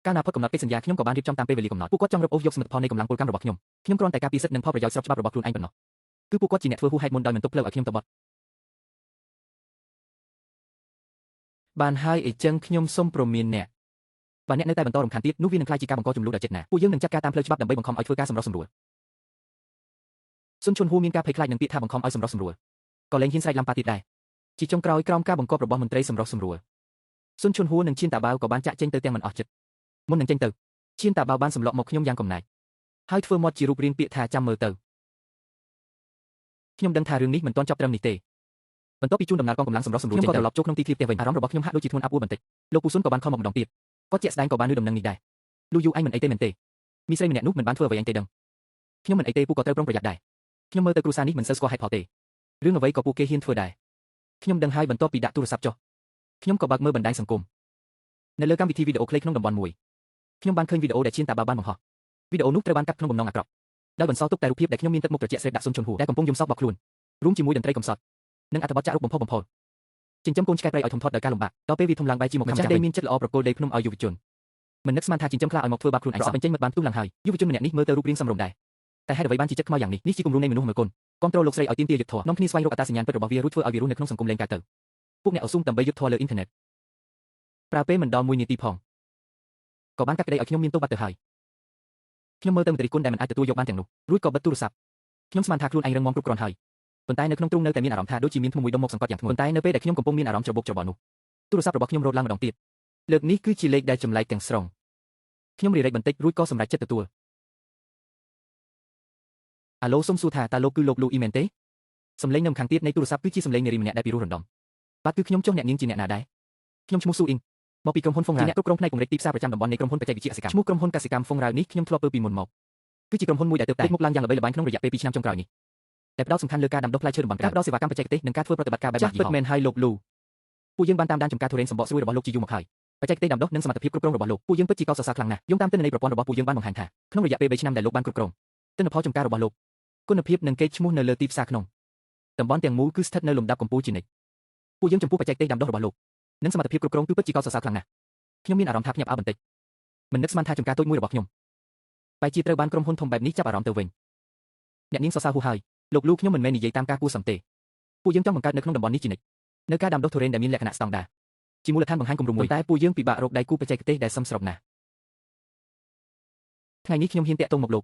កាលណាផុតកំណត់កិច្ចសន្យាខ្ញុំក៏បានរៀបចំតាមពេលវេលាកំណត់ពួកគាត់ចង់រឹបអូសយកសមិទ្ធផលនៃកម្លាំងពលកម្មរបស់ខ្ញុំគ្រាន់តែការពារសិទ្ធិនិងផលប្រយោជន៍ស្របច្បាប់របស់ខ្លួនឯងប៉ុណ្ណោះគឺពួកគាត់ជាអ្នកធ្វើហួសហេតុមុនដោយមិនទុកផ្លូវឲ្យខ្ញុំទៅបត់បានហើយអីចឹងខ្ញុំសូមព្រមានអ្នកបើអ្នកនៅតែបន្តរំខានទៀតនោះវានឹងក្លាយជាការបង្កចំនួនដល់ចិត្តណាពួកយើងនឹងចាត់ការតាមផ្លូវច្បាប់ដើម្បីបង្ខំឲ្យធ្វើការសម្រុះសម្រួលស៊ុនឈុនហ៊ូមានការភ័យខ្លាចនឹងពាក្យថាបង្ខំឲ្យសម្រុះសម្រួលក៏លែងហ៊ានស្រែកឡាំប៉ាទៀតដែរជាចុងក្រោយក្រោមការបង្គាប់របស់មន្ត្រីសម្រុះសម្រួលស៊ុនឈុនហ៊ូនិងឈៀនតាបាវក៏បានចាក់ចេញទៅទាំងមិនអស់ចិត្តមុននឹងចេញទៅឈៀនតាបាវបានសម្លក់មកខ្ញុំយ៉ាងកំណាចហើយធ្វើមាត់ជារូបរាងពាក្យថាចាំមើលទៅខ្ញុំដឹងថារឿងនេះមិនទាន់ចប់ត្រឹមនេះទេបន្ទាប់ពីជួនដំណើរកងកម្លាំងសម្រុះសម្រួលចេញទៅត្រឡប់ចូលក្នុងទីធ្លាផ្ទះវិញអារម្មណ៍របស់ខ្ញុំហាក់ដូចជាធ្ងន់អាប់អួរបន្តិចលោកពូស៊ុនក៏បានខំមកម្ដងទៀតគាត់ជាក់ស្ដែងក៏បានឮដំណឹងនេះដែរលូយូអញមិនអីទេមែនទេមីស្រីម្នាក់នោះមិនបានធ្វើអ្វីអញទេដឹងខ្ញុំមិនអីទេពូក៏ត្រូវប្រុងប្រយ័ត្នដែរខ្ញុំមើលទៅគ្រួសារនេះមិនសូវស្គាល់ហេតុផលទេរឿងអ្វីក៏ពួកគេហ៊ានធ្វើដែរខ្ញុំដឹងហើយបន្ទាប់ពីដាក់ទូរស័ព្ទចុះខ្ញុំក៏បើកមើលបណ្ដាញសង្គមនៅលើកម្មវិធីវីដេអូខ្លីក្នុងតំបន់មួយខ្ញុំបានឃើញវីដេអូដែលឈៀនតាបាបានបង្ហោះវីដេអូនោះត្រូវបានកាត់ក្នុងបំណងអាក្រក់ដោយបន្សល់ទុកតែរូបភាពដែលខ្ញុំមានទឹកមុខត្រជាក់ស្រេបដាក់ស៊ុនឈុនហ៊ូដែលកំពុងយំសោកបោកខ្លួនរួមជាមួយតន្ត្រីកំសត់និងអត្ថបទចាក់រូបបំផុសបំផុលចិញ្ចឹមកូនឆ្កែព្រៃឲ្យធំធាត់ដោយការលំបាកដល់ពេលវាធំឡើងបែរជាមកខំចាស់ដេមានចិត្តល្អប្រគល់ដីភ្នំឲ្យយុវជនមិននឹកស្មានថាចិញ្ចឹមខ្លះឲ្យមកធ្វើបាបខ្លួនឯងសោះបញ្ចេញមិត្តបានផ្ទុះឡើងហើយយុវជនម្នាក់នេះមើលទៅរូបរាងសមរម្យដែរតែហេតុអ្វីបានជាចិត្តខ្មៅយ៉ាងនេះនេះជាគំរូនៃមនុស្សមើលគុណគ្រប់គ្រងលោកស្រីឲ្យទៀមទាយុទ្ធធម៌នាំគ្នាស្វែងរកអត្តសញ្ញាណពិតរបស់វារួចធ្វើឲ្យវារស់នៅក្នុងសង្គមលែងកើតទៅពួកអ្នកអស៊ូមដើម្បីយុទ្ធធម៌លើអ៊ីនធឺណិតប្រើពេលមិនដល់1នាទីផងក៏បានកាត់ក្តីឲ្យខ្ញុំមានទោសបាត់ទៅហើយខ្ញុំមើលទៅមន្ត្រីគុណដែលមិនអាចទទួលយកបានទាំងនោះរួចក៏បិទទូរស័ព្ទខ្ញុំស្មានថាខ្លួនឯងរឹងមាំគ្រប់គ្រាន់ហើយប៉ុន្តែនៅក្នុងទ្រូងនៅតែមានអារម្មណ៍ថាដូចជាមានធ្នូមួយដុំមកសង្កត់យ៉ាងធ្ងន់ប៉ុន្តែនៅពេលដែលខ្ញុំកំពុងមានអារម្មណ៍ច្របូកច្របល់នោះទូរស័ព្ទរបស់ខ្ញុំរោទឡើងម្ដងទៀតលើកនេះគឺជាលេខដែលចម្លែកទាំងស្រុងខ្ញុំរីរែកបន្តិចរួចក៏សម្រេចចិត្តទទួលអាឡូសូមសួរថាតើលោកគឺលោកលូអ៊ីមែនទេសំឡេងនៅម្ខាងទៀតនៃទូរស័ព្ទគឺជាសំឡេងនារីម្នាក់ដែលពីរោះរណ្ដំបាទគឺខ្ញុំចុះអ្នកនាងជាអ្នកណាដែរខ្ញុំឈ្មោះស៊ូអ៊ីងមកពីក្រុមហ៊ុនហ្វុងរ៉ាជាអ្នកគ្រប់គ្រងផ្នែកពង្រីកទីផ្សារប្រចាំតំបន់នៃក្រុមហ៊ុនបច្ចេកវិទ្យាកសិកម្មឈ្មោះក្រុមហ៊ុនកសិកម្មហ្វុងរ៉ានេះខ្ញុំធ្លាប់ពើពីមុនមកគឺជាក្រុមហ៊ុនមួយដែលទើបតែមុខឡើងយ៉ាងល្បីល្បាញក្នុងរយៈពេល2ឆ្នាំចុងក្រោយនេះតែផ្ដោតសំខាន់លើការដាំដុះផ្លែឈើតំបន់ការផ្ដល់សេវាកម្មបច្ចេកទេសនិងការធ្វើប្រតិបត្តិការបែបម៉ាកយីហោពិតមែនហើយលោកលូពួកយើងបានតាមដានចំការទុរេនសម្បកស្រួយរបស់លោកជាយូរមកហើយបច្ចេកទេសដាំដុះនិងសមត្ថភាពគ្រប់គ្រងរបស់លោកពួកយើងពិតជាកោតសរសើរខ្លាំងណាស់យោងតាមទិន្នន័យប្រព័ន្ធរបស់ពួកយើងបានបង្ហាញថាក្នុងរយៈពេល3ឆ្នាំដែលលោកបានគ្រប់គ្រងទិន្នផលចំការរបស់លោកគុណភាពនិងកេរ្តិ៍ឈ្មោះនៅលើទីផ្សារក្នុងតំបន់ទាំងមូលគឺស្ថិតនៅលំដាប់កំពូលជានិច្ចពួកយើងចំពោះបច្ចេកទេសដាំដុះរបស់លោកនិងសមត្ថភាពគ្រប់គ្រងគឺពិតជាកោតសរសើរខ្លាំងណាស់ខ្ញុំមានអារម្មណ៍ថាភ្ញាក់ផ្អើលបន្តិចមិននឹកស្មានថាចំការតូចមួយរបស់ខ្ញុំបែរជាត្រូវបានក្រុមហ៊ុនធំបែបនេះចាប់អារម្មណ៍ទៅវិញអ្នកនាងសរសើរហួសហើយលោកលូខ្ញុំមិនមែននិយាយតាមការគួរសមទេពួកយើងចង់បង្កើតនៅក្នុងតំបន់នេះជានិច្ចនៅការដាំដុះទុរេនដែលមានលក្ខណៈស្តង់ដារ ជាមូលដ្ឋានបង្ហាញគំរូមួយតែពួកយើងពិបាករកដៃគូបច្ចេកទេសដែលសមស្របណាស់ថ្ងៃនេះខ្ញុំហ៊ានតាក់ទងមកលោ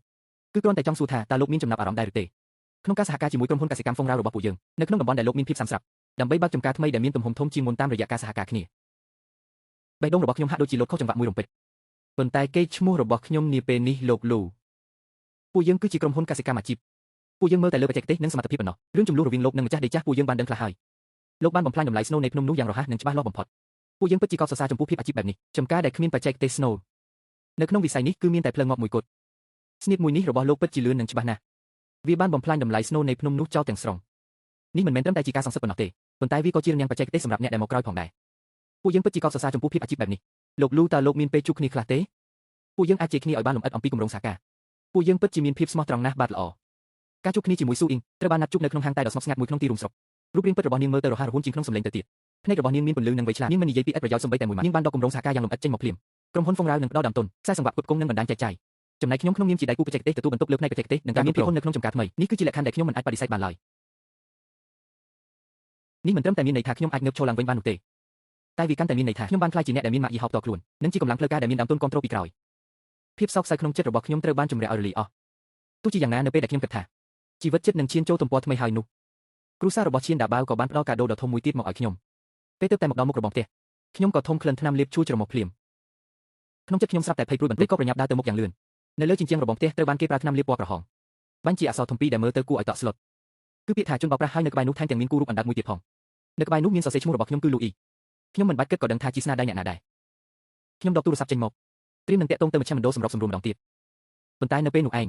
កគឺគ្រាន់តែចង់សួរថាតើលោកមានចំណាប់អារម្មណ៍ដែរឬទេក្នុងការសហការជាមួយក្រុមហ៊ុនកសិកម្មហ្វុងរ៉ារបស់ពួកយើងនៅក្នុងតំបន់ដែលលោកមានភាពសាមស្រាប់ដើម្បីបើកចំការថ្មីដែលមានទំហំធំជាងមុនតាមរយៈការសហការគ្នាបេះដូងរបស់ខ្ញុំហាក់ដូចជាលោតខុសចង្វាក់មួយរំពេចប៉ុន្តែកេរ្តិ៍ឈ្មោះរបស់ខ្ញុំនាពេលនេះលោកលូពួកយើងគឺជាក្រុមហ៊ុនកសិកម្មអាជីពពួកយើងមើលតែលើបច្ចេកទេសនិងសមត្ថភាពប៉ុណ្ណោះរឿងចំនួនរវាងលោកនិងម្ចាស់ដេកចាស់ពួកយើងបានដឹងខ្លះហើយលោកបានបំផ្លាញតម្លៃស្នូលនៃភ្នំនោះយ៉ាងរហ័សនិងច្បាស់លាស់បំផុតពួកយើងពិតជាកោតសរសើរចំពោះភាពអាជីពបែបនេះចំការដែលគ្មានបច្ចេកទេសស្នូលនៅក្នុងវិស័យនេះគឺមានតែផ្លូវងាប់មួយគត់ស្នៀតមួយនេះរបស់លោកពិតជាលឿននិងច្បាស់ណាស់វាបានបំផ្លាញតម្លៃស្នូលនៃភ្នំនោះចោលទាំងស្រុងនេះមិនមែនត្រឹមតែជាការសង្សឹកប៉ុណ្ណោះទេប៉ុន្តែវាក៏ជារនាំងបច្ចេកទេសសម្រាប់អ្នកដែលមកក្រោយផងដែរពួកយើងពិតជាកោតសរសើរចំពោះភាពអាជីពបែបនេះលោកលូតើលោកមានពេលជួបគ្នាខ្លះទេពួកយើងអាចជែកគ្នាឲ្យបានលម្អិតអំពីគម្រោងសហការពួកយើងពិតជាមានភាពស្មោះត្រង់ណាស់បាទល្អការជួបគ្នាជាមួយស៊ូអ៊ីងត្រូវបានណាត់ជួបនៅក្នុងហាងតែដ៏ស្ងប់ស្ងាត់មួយក្នុងទីរួមស្រុករូបរាងពិតរបស់នាងមើលទៅរហ័សរហួនជាងក្នុងសម្លេងទៅទៀតភ្នែករបស់នាងមានពន្លឺនិងវៃឆ្លាតនាងមិននិយាយពីឥតប្រយោជន៍សូម្បីតែមួយម៉ាត់នាងបានដកគម្រោងសហការយ៉ាងលម្អិតចេញមកភ្លាមក្រុមហ៊ុនហ្វុងរ៉ាវនឹងផ្ដល់ដើមទុនខ្សែសង្វាក់ផ្គត់ផ្គង់និងបណ្ដាញចែកចាយចំណែកខ្ញុំក្នុងនាមជាដៃគូបច្ចេកទេសទទួលបន្ទុកលើផ្នែកបច្ចេកទេសនិងការមានភាពហ៊ុននៅក្នុងចំការថ្មីនេះគឺជាលក្ខខណ្ឌដែលខ្ញុំមិនអាចបដិសេធបានឡើយនេះមិនត្រឹមតែមានន័យថាខ្ញុំអាចងើបឈរឡើងវិញបាននោះទេតែវាកាន់តែមានន័យថាខ្ញុំបានក្លាយជាអ្នកដែលមានម៉ាកយីហោផ្ទាល់ខ្លួននិងជាកម្លាំងផ្លូវការដែលមានដើមទុនគ្រប់គ្រងពីក្រោយភាពសោកសៅក្នុងចិត្តរបស់ខ្ញុំត្រូវបានជំរះឲ្យរលាយអស់ទោះជាយ៉ាងណានៅពេលដែលខ្ញុំគិតថាជីវិតចិត្តនឹងឈានចូលទំព័រថ្មីហើយនោះគ្រួសាររបស់ឈៀនដាបាវក៏បានផ្ដល់កាដូដ៏ធំមួយទៀតមកឲ្យខ្ញុំពេលទើបតែមកដល់មុខរបងផ្ទះខ្ញុំក៏ធំក្លិនថ្នាំលាបជួរច្រមុះភ្លាមក្នុងចិត្តខ្ញុំស្រាប់តែភ័យព្រួយបន្តិចក៏ប្រញាប់ដើរទៅមុខយ៉ាងលឿននៅលើជញ្ជាំងរបងផ្ទះត្រូវបានគេប្រើថ្នាំលាបពណ៌ក្រហមបាញ់ជាអក្សរធំពីរដែលមើលទៅគួរឲ្យតក់ស្លុតគឺពាក្យថាជនបោកប្រាស់ហើយនៅក្បែរនោះថែមទាំងមានគូរូបអណ្ដាតមួយទៀតផងនៅក្បែរនោះមានសរសេរឈ្មោះរបស់ខ្ញុំគឺលូអ៊ីខ្ញុំមិនបាច់គិតក៏ដឹងថាជាស្នាដៃអ្នកណាដែរខ្ញុំដកទូរស័ព្ទចេញមកត្រៀមនឹងតាក់ទងទៅមជ្ឈមណ្ឌលសម្របសម្រួលម្ដងទៀតប៉ុន្តែនៅពេលនោះឯង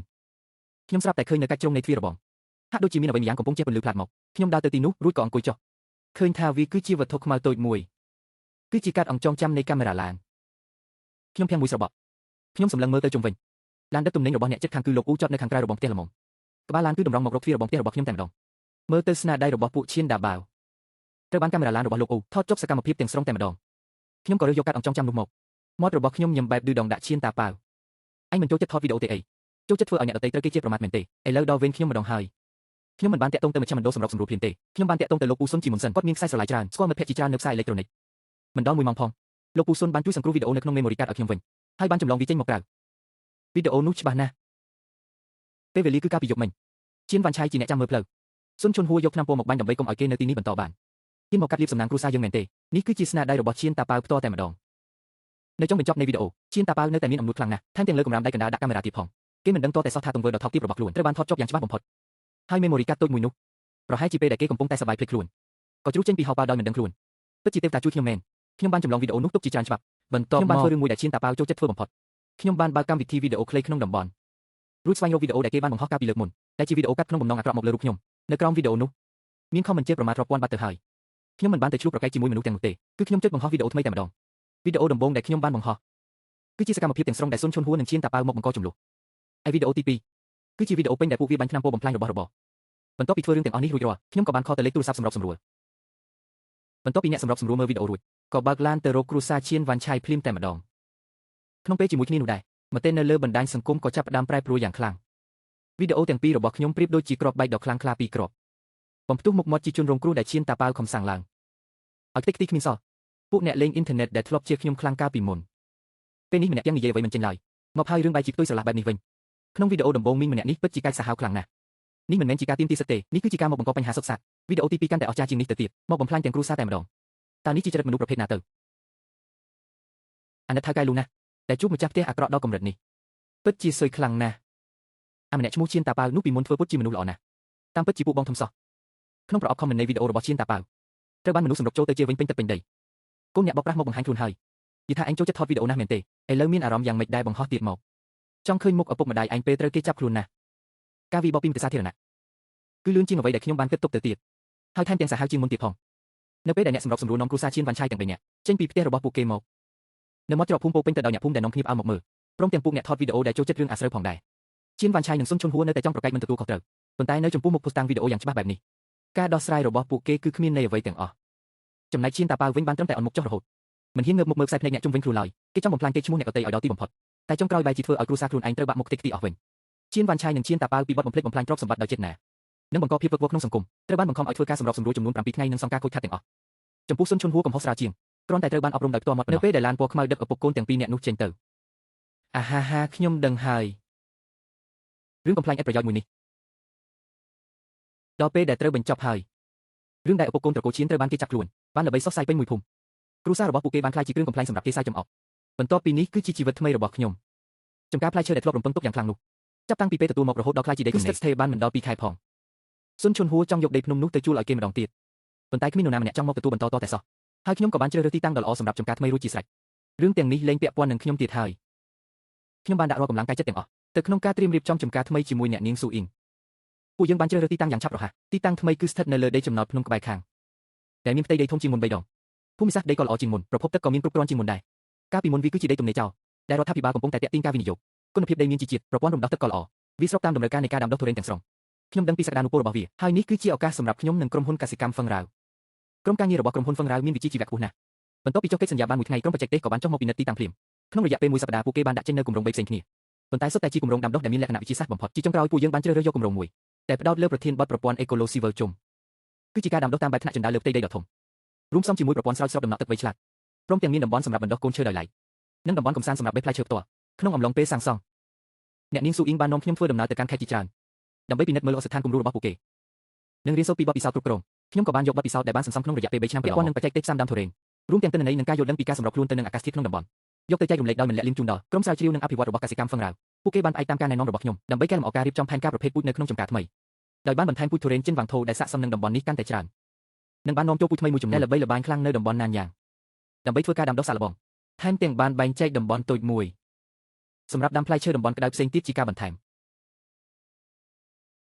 ខ្ញុំស្រាប់តែឃើញនៅកាច់ជ្រុងនៃទ្វាររបងហាក់ដូចជាមានអ្វីម្យ៉ាងកំពុងជះពន្លឺផ្លាតមកខ្ញុំដើរទៅទីនោះរួចក៏អង្គុយចុះឃើញថាវាគឺជាវត្ថុខ្មៅតូចមួយគឺជាកាតអង្ចងចាំនៃកាមេរ៉ាឡានខ្ញុំភាំងមួយស្របក់ខ្ញុំសម្លឹងមើលទៅជុំវិញឡានដឹកទំនិញរបស់អ្នកជិតខាងគឺលោកអ៊ូចតនៅខាងក្រៅរបងផ្ទះល្មមក្បាលឡានគឺតម្រង់មករកទ្វាររបងផ្ទះរបស់ខ្ញុំតែម្ដងមើលទៅស្នាដៃរបស់ពួកឈៀនដាបាវត្រូវបានកាមេរ៉ាឡានរបស់លោកអ៊ូថតចុះសកម្មភាពទាំងស្រុងតែម្ដងខ្ញុំក៏រើសយកកាតអង្ចងចាំនោះមកមាត់របស់ខ្ញុំញឹមបែបឌឺដងដាក់ឈៀនតាប៉ាវអញមិនចូលចិត្តថតវីដេអូទេអីចូលចិត្តធ្វើឲ្យអ្នកដទៃត្រូវគេជេរប្រមាថមែនទេឥឡូវដល់វេនខ្ញុំម្ដងហើយខ្ញុំមិនបានតាក់ទងទៅមជ្ឈមណ្ឌលសម្របសម្រួលភ្លាមទេខ្ញុំបានតាក់ទងទៅលោកពូសុនជាមុនសិនគាត់មានខ្សែស្រឡាយច្រើនស្គាល់មិត្តភក្តិជាច្រើននៅផ្សារអេឡិចត្រូនិកមិនដល់1ម៉ោងផងលោកពូសុនបានជួយសង្គ្រោះវីដេអូនៅក្នុង memory card ឲ្យខ្ញុំវិញហើយបានចម្លងវាចេញមកក្រៅវីដេអូនោះច្បាស់ណាស់ពេលវេលាគឺកាលពីយប់មិញជៀនវ៉ាន់ឆៃជាអ្នកចាំមើលផ្លូវសុនឈុនហួរយកថ្នាំពុលមកបាញ់ដើម្បីកុំឲ្យគេនៅទីនេះបន្តបានហ៊ានមកកាត់លាបសំណាងគ្រួសារយើងមែនទេនេះគឺជាស្នាដៃរបស់ឈៀនតាប៉ាវផ្ទាល់តែម្ដងនៅចុងបញ្ចប់នៃវីដេអូឈៀនតាប៉ាវនៅតែមានអំនួតខ្លាំងណាស់ថែមទាំងលើកម្រាមដៃកណ្ដាលដាក់កាមេរ៉ាទៀតផងគេមិនដឹងតតែសោះថាទង្វើដ៏ថោកទាបរបស់ខ្លួនត្រូវបានថតចុះយ៉ាងច្បាស់បំផុតហើយ memory card តូចមួយនោះប្រហែលជាពេលដែលគេកំពុងតែសប្បាយភ្លេចខ្លួនក៏ជ្រុះចេញពីហោប៉ៅដោយមិនដឹងខ្លួនពិតជាទេវតាជួយខ្ញុំមែនខ្ញុំបានចម្លងវីដេអូនោះទុកជាច្រើនច្បាប់បន្ទាប់មកខ្ញុំបានធ្វើរឿងមួយដែលឈៀនតាប៉ាវចូលចិត្តធ្វើបំផុតខ្ញុំបានបើកកម្មវិធីវីដេអូខ្លីក្នុងតំបន់រួចស្វែងរកវីដេអូដែលគេបានបង្ហោះកាលពីលើកមុនដែលជាវីដេអូកាត់ក្នុងបំណងអាក្រក់មកលើរូបខ្ញុំនៅក្រោមវីដេអូនោះមាន comment ជេរប្រមាថរាប់ពាន់បាត់ទៅហើយខ្ញុំមិនបានទៅឆ្លុះប្រកែកជាមួយមនុស្សទាំងនោះទេគឺខ្ញុំជិតបង្ហោះវីដេអូថ្មីតែម្ដងវីដេអូដំបូងដែលខ្ញុំបានបង្ហោះគឺជាសកម្មភាពទាំងស្រុងដែលសុនឈុនហួរនិងឈៀនតាប៉ាវមកបង្កចំនួនហើយវីដេអូទី2គឺជាវីដេអូពេញដែលពួកវាបាញ់ថ្នាំពុលបំផ្លាញរបស់របរបន្ទាប់ពីធ្វើរឿងទាំងអស់នេះរួចរាល់ខ្ញុំក៏បានខលទៅលេខទូរស័ព្ទសម្របសម្រួលបន្ទាប់ពីអ្នកសម្របសម្រួលមើលវីដេអូរួចក៏បើកឡានទៅរកគ្រួសារឈៀនវ៉ាន់ឆៃភ្លាមតែម្ដងក្នុងពេលជាមួយគ្នានោះដែរមកទេនៅលើបណ្ដាញសង្គមក៏ចាប់ផ្ដើមប្រែប្រួលយ៉ាងខ្លាំងវីដេអូទាំងពីររបស់ខ្ញុំប្រៀបដូចជាគ្រាប់បែកដ៏ខ្លាំងក្លាពីរគ្រាប់បំផ្ទុះមុខមាត់ជាជនរងគ្រោះដែលឈៀនតាប៉ាវខំសាំងឡើងឲ្យតិចគ្មានសោះពួកអ្នកលេងអ៊ីនធឺណិតដែលធ្លាប់ជាខ្ញុំខ្លាំងកាលពីមុនពេលនេះម្នាក់ទាំងនិយាយអ្វីមិនចេញឡើយមកហើយរឿងបែកជាផ្ទុយស្រឡះបែបនេះវិញក្នុងវីដេអូដំបូងមីងម្នាក់នេះពិតជាកាច់សាហាវខ្លាំងណាស់នេះមិនមែនជាការទាមទារសិទ្ធិទេនេះគឺជាការមកបង្កបញ្ហាសុខសាន្តវីដេអូទី2កាន់តែអស្ចារ្យជាងនេះទៅទៀតមកបំផ្លាញទាំងគ្រួសារតែម្ដងតើនេះជាចរិតមនុស្សប្រភេទណាទៅអាណិតថៅកែលូណាដែលជួបម្ចាស់ផ្ទះអាក្រក់ដល់កម្រិតនេះពិតជាស៊ុយខ្លាំងណាស់អាម្នាក់ឈ្មោះឈៀនតាប៉ាវនោះពីមុនធ្វើពុតជាមនុស្សល្អណាស់តាមពិតជាពួកបងធំសោះក្នុងប្រអប់ខមមិននៃវីដេអូរបស់ឈៀនតាប៉ាវត្រូវបានមនុស្សសម្រុកចូលទៅជាវិញពេញទឹកពេញដីកូនអ្នកបោកប្រាស់មកបង្ហាញខ្លួនហើយនិយាយថាឯងចូលចិត្តថតវីដេអូណាស់មែនទេឥឡូវមានអារម្មណ៍យ៉ាងម៉េចដែរបង្ហោះទៀតមកចង់ឃើញមុខឪពុកម្ដាយឯងពេលត្រូវគេចាប់ខ្លួនណាស់ការវិបោកពីមតិសាធារណៈគឺលឿនជាងអ្វីដែលខ្ញុំបានគិតទុកទៅទៀតហើយថែមទាំងសាហាវជាងមុនទៀតផងនៅពេលដែលអ្នកសម្របសម្រួលនាំគ្រួសារឈៀនវ៉ាន់ឆៃទាំង3នាក់ចេញពីផ្ទះរបស់ពួកគេមកនៅមាត់ច្រកភូមិពោពេញទៅដោយអ្នកភូមិដែលនាំគ្នាផ្អើលមកមើលព្រមទាំងពួកអ្នកថតវីដេអូដែលចូលចិត្តរឿងអាស្រូវផងដែរឈៀនវ៉ាន់ឆៃនិងសុនឈុនហួរនៅតែចង់ប្រកែកមិនទទួលខុសត្រូវប៉ុន្តែនៅចំពោះមុខ post តាំងវីដេអូយ៉ាងច្បាស់បែបនេះការដោះស្រាយរបស់ពួកគេគឺគ្មានន័យអ្វីទាំងអស់ចំណែកឈៀនតាប៉ាវវិញបានត្រឹមតែអន់មុខចុះរហូតមិនហ៊ានងើបមុខមើលខ្សែភ្នែកអ្នកជុំវិញខ្លួនឡើយគេចង់បំផ្លាញគេឈ្មោះអ្នកដទៃឲ្យដល់ទីបំផុតតែចុងក្រោយបែរជាធ្វើឲ្យគ្រួសារខ្លួនឯងត្រូវបាក់មុខតិចទីអស់វិញឈៀនវ៉ាន់ឆៃនិងឈៀនតាប៉ាវពីបទបំផ្លិចបំផ្លាញទ្រព្យសម្បត្តិដោយចេតនានិងបង្កភាពវឹកវរក្នុងសង្គមត្រូវបានបង្ខំឲ្យធ្វើការសម្របសម្រួលចំនួន7ថ្ងៃនិងសងការខូចខាតទាំងអស់ចំពោះសុនឈុនហួរកំហុសស្រាលជាង គ្រាន់តែត្រូវបានអប់រំដោយផ្ទាល់មាត់នៅពេលដែលឡានពណ៌ខ្មៅដឹកឪពុកកូនទាំងពីរនាក់នោះចេញទៅអាហាហាខ្ញុំដឹងហើយរឿងកំ pl ែងឥតប្រយោជន៍មួយនេះដល់ពេលដែលត្រូវបញ្ចប់ហើយរឿងដែលឪពុកកូនត្រកូលឈៀនត្រូវបានគេចាប់ខ្លួនបានល្បីសុសសាយពេញមួយភូមិគ្រួសាររបស់ពួកគេបានក្លាយជាគ្រឿងកំ pl ែងសម្រាប់គេសាយចំអកបន្ទាប់ពីនេះគឺជាជីវិតថ្មីរបស់ខ្ញុំចំការផ្លែឈើដែលធ្លាប់រំពឹងទុកយ៉ាងខ្លាំងនោះចាប់តាំងពីពេលទទួលមករហូតដល់ក្លាយជាដីទំនេរស្ថិតបានមិនដល់2ខែផងស៊ុនឈុនហួរចង់យកដីភ្នំនោះទៅជួលឲ្យគេម្ដងទៀតប៉ុន្តែគ្មាននរណាម្នាក់ចង់មកទទួលបន្តតតែសោះហើយខ្ញុំក៏បានជ្រើសរើសទីតាំងដ៏ល្អសម្រាប់ចំការថ្មីរួចជាស្រេចរឿងទាំងនេះលែងពាក់ព័ន្ធនឹងខ្ញុំទៀតហើយខ្ញុំបានដាក់រាល់កម្លាំងកាយចិត្តទាំងអស់ទៅក្នុងការត្រៀមរៀបចំចំការថ្មីជាមួយអ្នកនាងស៊ូអ៊ីងពួកយើងបានជ្រើសរើសទីតាំងយ៉ាងឆាប់រហ័សទីតាំងថ្មីគឺស្ថិតនៅលើដីចំណោតភ្នំក្បែរខាងដែលមានផ្ទៃដីធំជាងមុន3ដងភូមិសាស្ត្រដីក៏ល្អជាងមុនប្រភពទឹកក៏មានគ្រប់គ្រាន់ជាងមុនដែរកាលពីមុនវាគឺជាដីទំនេរចោលដែលរដ្ឋាភិបាលកំពុងតែទាក់ទាញការវិនិយោគគុណភាពដីមានជីជាតិប្រព័ន្ធរំដោះទឹកក៏ល្អវាស្របតាមតម្រូវការនៃការដាំដុះទុរេនទាំងស្រុងខ្ញុំដឹងពីសក្តានុពលរបស់វាហើយនេះគឺជាឱកាសសម្រាប់ខ្ញុំនិងក្រុមហ៊ុនកសិកម្មហ្វឹងរ៉ាវក្រុមការងាររបស់ក្រុមហ៊ុនហ្វឹងរ៉ាវមានវិជ្ជាជីវៈខ្ពស់ណាស់បន្ទាប់ពីចុះកិច្ចសន្យាបានមួយថ្ងៃក្រុមបច្ចេកទេសក៏បានចុះមកពិនិត្យទីតាំងភ្លាមក្នុងរយៈពេលមួយសប្តាហ៍ពួកគេបានដាក់ចេញនូវគម្រោង3ផ្សេងគ្នាប៉ុន្តែសុទ្ធតែជាគម្រោងដាំដុះដែលមានលក្ខណៈវិទ្យាសាស្ត្របំផុតជាចុងក្រោយពួកយើងបានជ្រើសរើសយកគម្រោងមួយដែលផ្ដោតលើប្រធានបទប្រព័ន្ធអេកូឡូស៊ីវិលជុំគឺជាការដាំដុះតាមបែបថ្នាក់ជណ្ដើរលើផ្ទៃដីដ៏ធំរួមផ្សំជាមួយប្រព័ន្ធស្រោចស្រពដំណក់ទឹកវៃឆ្លាតព្រមទាំងមានតំបន់សម្រាប់បណ្ដុះកូនឈើដោយឡែកនិងតំបន់កំសាន្តសម្រាប់បេះផ្លែឈើផ្ទាល់ក្នុងអំឡុងពេលសាងសង់អ្នកនាងស៊ូអ៊ីងបាននាំខ្ញុំធ្វើដំណើរទៅកាន់ខេត្តជាច្រើនដើម្បីពិនិត្យមើលអស្ថានគំរូរបស់ពួកគេនិងរៀនសូត្រពីបទពិសោធន៍គ្រប់គ្រងខ្ញុំក៏បានយកបទពិសោធន៍ដែលបានសន្សំក្នុងរយៈពេល3ឆ្នាំពាក់ព័ន្ធនឹងបច្ចេកទេសផ្សាំដាំទុរេនរួមទាំងទិន្នន័យនិងការយល់ដឹងពីការសម្របខ្លួនទៅនឹងអាកាសធាតុក្នុងតំបន់យកទៅចែករំលែកដោយមិនលាក់លៀមជូនដល់ក្រុមស្រាវជ្រាវនិងអភិវឌ្ឍរបស់កសិកម្មហ្វឹងរ៉ាវពួកគេបានផ្អែកតាមការណែនាំរបស់ខ្ញុំដើម្បីកែលម្អការរៀបចំផែនការប្រភេទពូជនៅក្នុងចំការថ្មីដោយបានបន្ថែមពូជទុរេនចិនវ៉ាងថូដែលស័ក្តិសមនឹងតំបន់នេះកាន់តែច្រើននិងបាននាំចូលពូជថ្មីមួយចំនួនដែលល្បីល្បាញខ្លាំងនៅតំបន់ណានយ៉ាងដើម្បីធ្វើការដាំដុះសាកល្បងថែមទាំងបានបែងចែកតំបន់តូចមួយសម្រាប់ដាំផ្លែឈើតំបន់ក្តៅផ្សេងទៀតជាការបន្ថែម